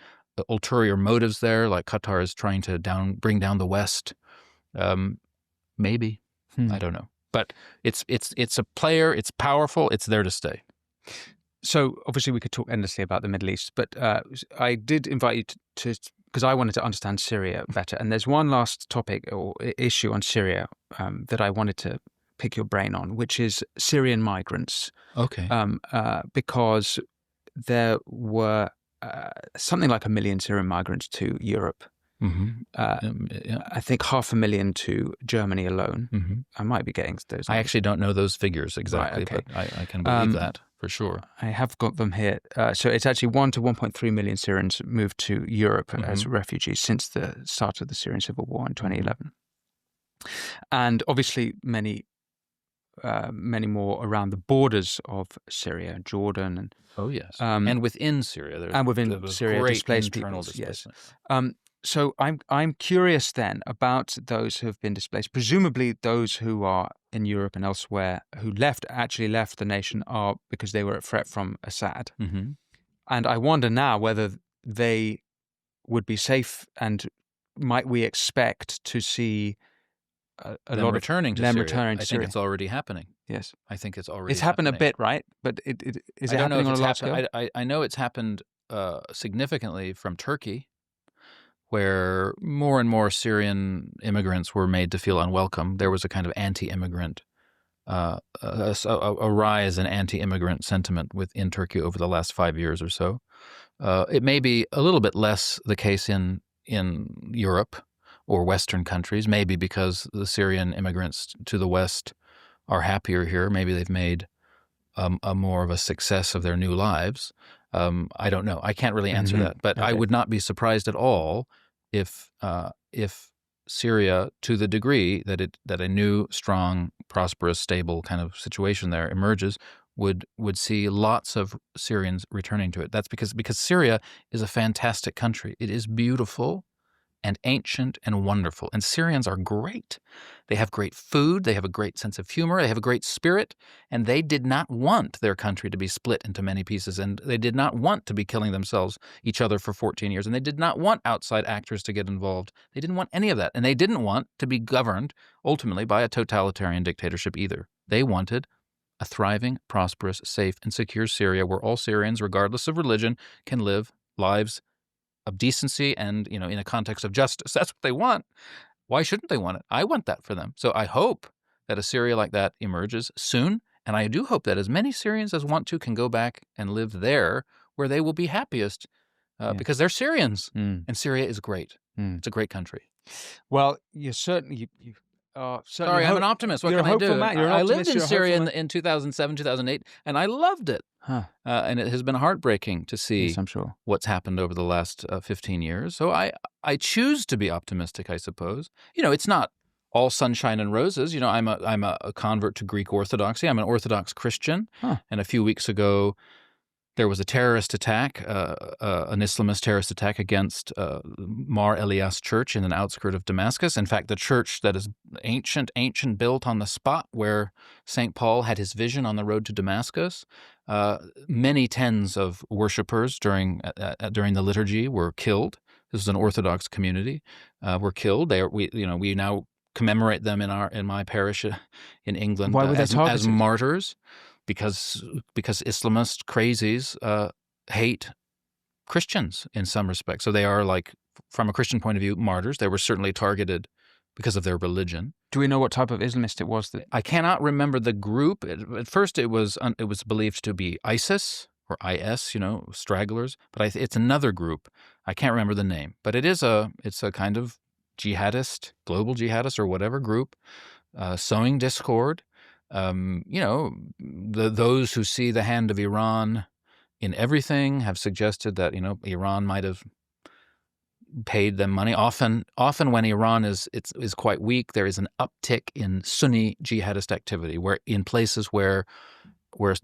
ulterior motives there, like Qatar is trying to bring down the West. Maybe I don't know, but it's a player. It's powerful. It's there to stay. So obviously we could talk endlessly about the Middle East, but I did invite you to because I wanted to understand Syria better. And there's one last topic or issue on Syria that I wanted to pick your brain on, which is Syrian migrants. Okay. Because there were something like 1 million Syrian migrants to Europe. I think 500,000 to Germany alone. I might be getting those. I actually don't know those figures exactly, right, okay. But I can believe that for sure. I have got them here. So it's actually 1 to 1.3 million Syrians moved to Europe as refugees since the start of the Syrian civil war in 2011. And obviously many more around the borders of Syria, Jordan, and and within Syria, Syria, displaced people. Yes. So I'm curious then about those who have been displaced. Presumably, those who are in Europe and elsewhere who actually left the nation are because they were at threat from Assad. And I wonder now whether they would be safe, and might we expect to see a lot returning of to them Syria. returning to I Syria? think it's already happening. Yes, I think it's already. It's happened happening. a bit, right? But is it happening on a large scale? I know it's happened significantly from Turkey, where more and more Syrian immigrants were made to feel unwelcome. There was a kind of anti-immigrant, a rise in anti-immigrant sentiment within Turkey over the last 5 years or so. It may be a little bit less the case in Europe or Western countries, maybe because the Syrian immigrants to the West are happier here. Maybe they've made a more of a success of their new lives. I don't know. I can't really answer that, but I would not be surprised at all if Syria, to the degree that a new, strong, prosperous, stable kind of situation there emerges, would see lots of Syrians returning to it. That's because Syria is a fantastic country. It is beautiful and ancient and wonderful. And Syrians are great. They have great food. They have a great sense of humor. They have a great spirit. And they did not want their country to be split into many pieces. And they did not want to be killing each other for 14 years. And they did not want outside actors to get involved. They didn't want any of that. And they didn't want to be governed ultimately by a totalitarian dictatorship either. They wanted a thriving, prosperous, safe, and secure Syria where all Syrians, regardless of religion, can live lives of decency and, in a context of justice. That's what they want. Why shouldn't they want it? I want that for them. So I hope that a Syria like that emerges soon, and I do hope that as many Syrians as want to can go back and live there where they will be happiest because they're Syrians, and Syria is great. It's a great country. Well, you're certainly you are certainly. Sorry, I'm an optimist. What you're can a I do? hopeful man. You're an I optimist. lived in You're a Syria hopeful in 2007, 2008, and I loved it. Huh. And it has been heartbreaking to see Yes, I'm sure. what's happened over the last 15 years. So I choose to be optimistic, I suppose. It's not all sunshine and roses. I'm a convert to Greek Orthodoxy. I'm an Orthodox Christian. Huh. And a few weeks ago, there was a terrorist attack, an Islamist terrorist attack against Mar Elias Church in an outskirt of Damascus. In fact, the church that is ancient, built on the spot where St. Paul had his vision on the road to Damascus. Many tens of worshipers during the liturgy were killed. This is an Orthodox community. Were killed. We now commemorate them in my parish in England. Why were they targeted? As martyrs? Because Islamist crazies hate Christians in some respects. So they are, like, from a Christian point of view, martyrs. They were certainly targeted because of their religion. Do we know what type of Islamist it was? I cannot remember the group. At first, it was believed to be ISIS or IS, stragglers. But it's another group. I can't remember the name. But it's a kind of jihadist, global jihadist or whatever group, sowing discord. Those who see the hand of Iran in everything have suggested that, Iran might have paid them money. Often when Iran is quite weak, there is an uptick in Sunni jihadist activity, where in places where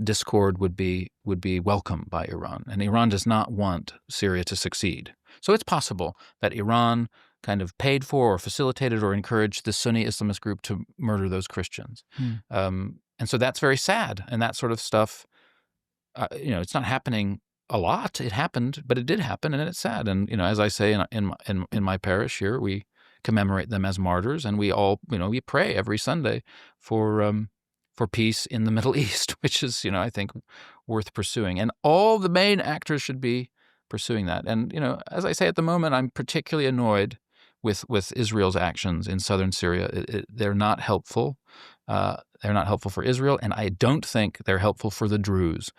discord would be welcomed by Iran. And Iran does not want Syria to succeed. So it's possible that Iran kind of paid for or facilitated or encouraged the Sunni Islamist group to murder those Christians. And so that's very sad. And that sort of stuff, it's not happening a lot. It happened, but it did happen, and it's sad. And, as I say in my parish here, we commemorate them as martyrs, and we all, we pray every Sunday for peace in the Middle East, which is, I think, worth pursuing. And all the main actors should be pursuing that. And, as I say, at the moment, I'm particularly annoyed with Israel's actions in southern Syria. They're not helpful. They're not helpful for Israel, and I don't think they're helpful for the Druze,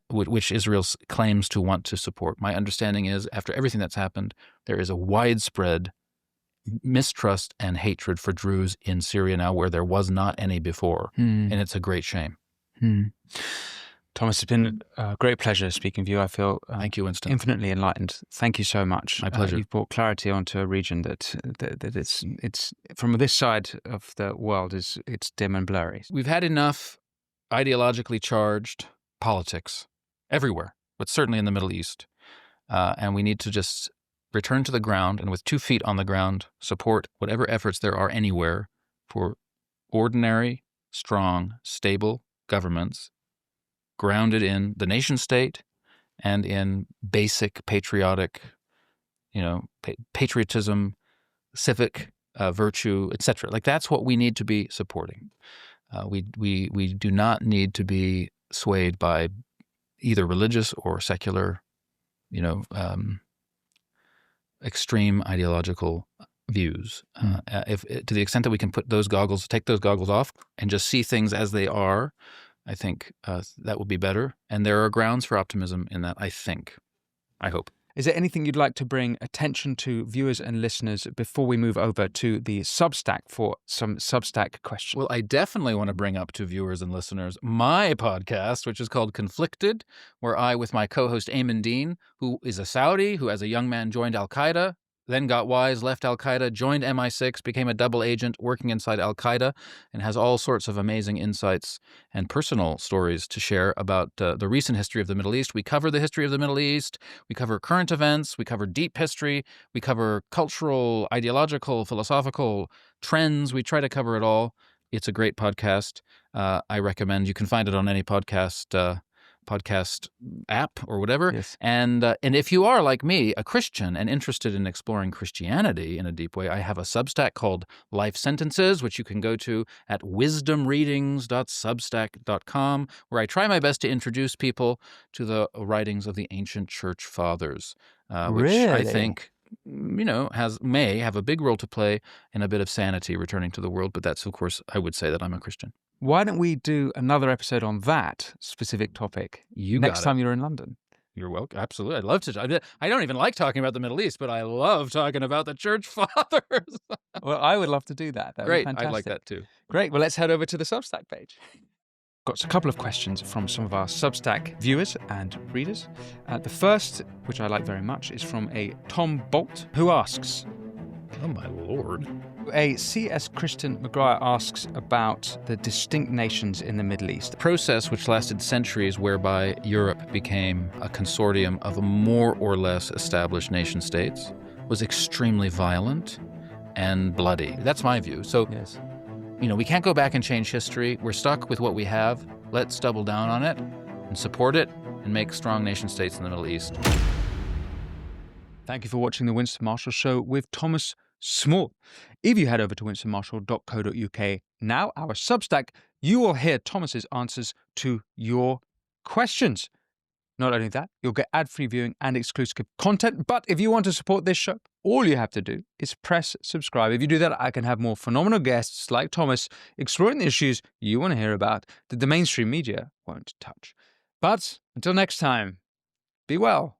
which Israel claims to want to support. My understanding is, after everything that's happened, there is a widespread mistrust and hatred for Druze in Syria now, where there was not any before, and it's a great shame. Thomas, it's been a great pleasure speaking with you. I feel thank you, Winston. Infinitely enlightened. Thank you so much. My pleasure. You've brought clarity onto a region that it's from this side of the world it's dim and blurry. We've had enough ideologically charged politics everywhere, but certainly in the Middle East, and we need to just return to the ground and, with 2 feet on the ground, support whatever efforts there are anywhere for ordinary, strong, stable governments grounded in the nation state and in basic patriotic, patriotism, civic virtue, etc. Like, that's what we need to be supporting. We do not need to be swayed by either religious or secular, extreme ideological views. If to the extent that we can take those goggles off and just see things as they are, I think that would be better. And there are grounds for optimism in that, I hope. Is there anything you'd like to bring attention to viewers and listeners before we move over to the Substack for some Substack questions? Well, I definitely want to bring up to viewers and listeners my podcast, which is called Conflicted, where I, with my co-host Ayman Dean, who is a Saudi, who as a young man joined Al-Qaeda, then got wise, left Al-Qaeda, joined MI6, became a double agent working inside Al-Qaeda, and has all sorts of amazing insights and personal stories to share about the recent history of the Middle East. We cover the history of the Middle East. We cover current events. We cover deep history. We cover cultural, ideological, philosophical trends. We try to cover it all. It's a great podcast. I recommend. You can find it on any podcast podcast app or whatever. Yes. And if you are, like me, a Christian and interested in exploring Christianity in a deep way, I have a Substack called Life Sentences, which you can go to at wisdomreadings.substack.com, where I try my best to introduce people to the writings of the ancient church fathers, which I think may have a big role to play in a bit of sanity returning to the world. But that's, of course, I would say that I'm a Christian. Why don't we do another episode on that specific topic next time you're in London? You're welcome. Absolutely. I'd love to. I don't even like talking about the Middle East, but I love talking about the church fathers. Well, I would love to do that. Great. I'd like that too. Great. Well, let's head over to the Substack page. Got a couple of questions from some of our Substack viewers and readers. The first, which I like very much, is from a Tom Bolt, who asks, oh my Lord. A C.S. Christian McGrath asks about the distinct nations in the Middle East. The process which lasted centuries whereby Europe became a consortium of more or less established nation states was extremely violent and bloody. That's my view. So, yes. We can't go back and change history. We're stuck with what we have. Let's double down on it and support it and make strong nation states in the Middle East. Thank you for watching the Winston Marshall Show with Thomas Small. If you head over to winstonmarshall.co.uk now, our Substack, you will hear Thomas's answers to your questions. Not only that, you'll get ad-free viewing and exclusive content. But if you want to support this show, all you have to do is press subscribe. If you do that, I can have more phenomenal guests like Thomas exploring the issues you want to hear about that the mainstream media won't touch. But until next time, be well.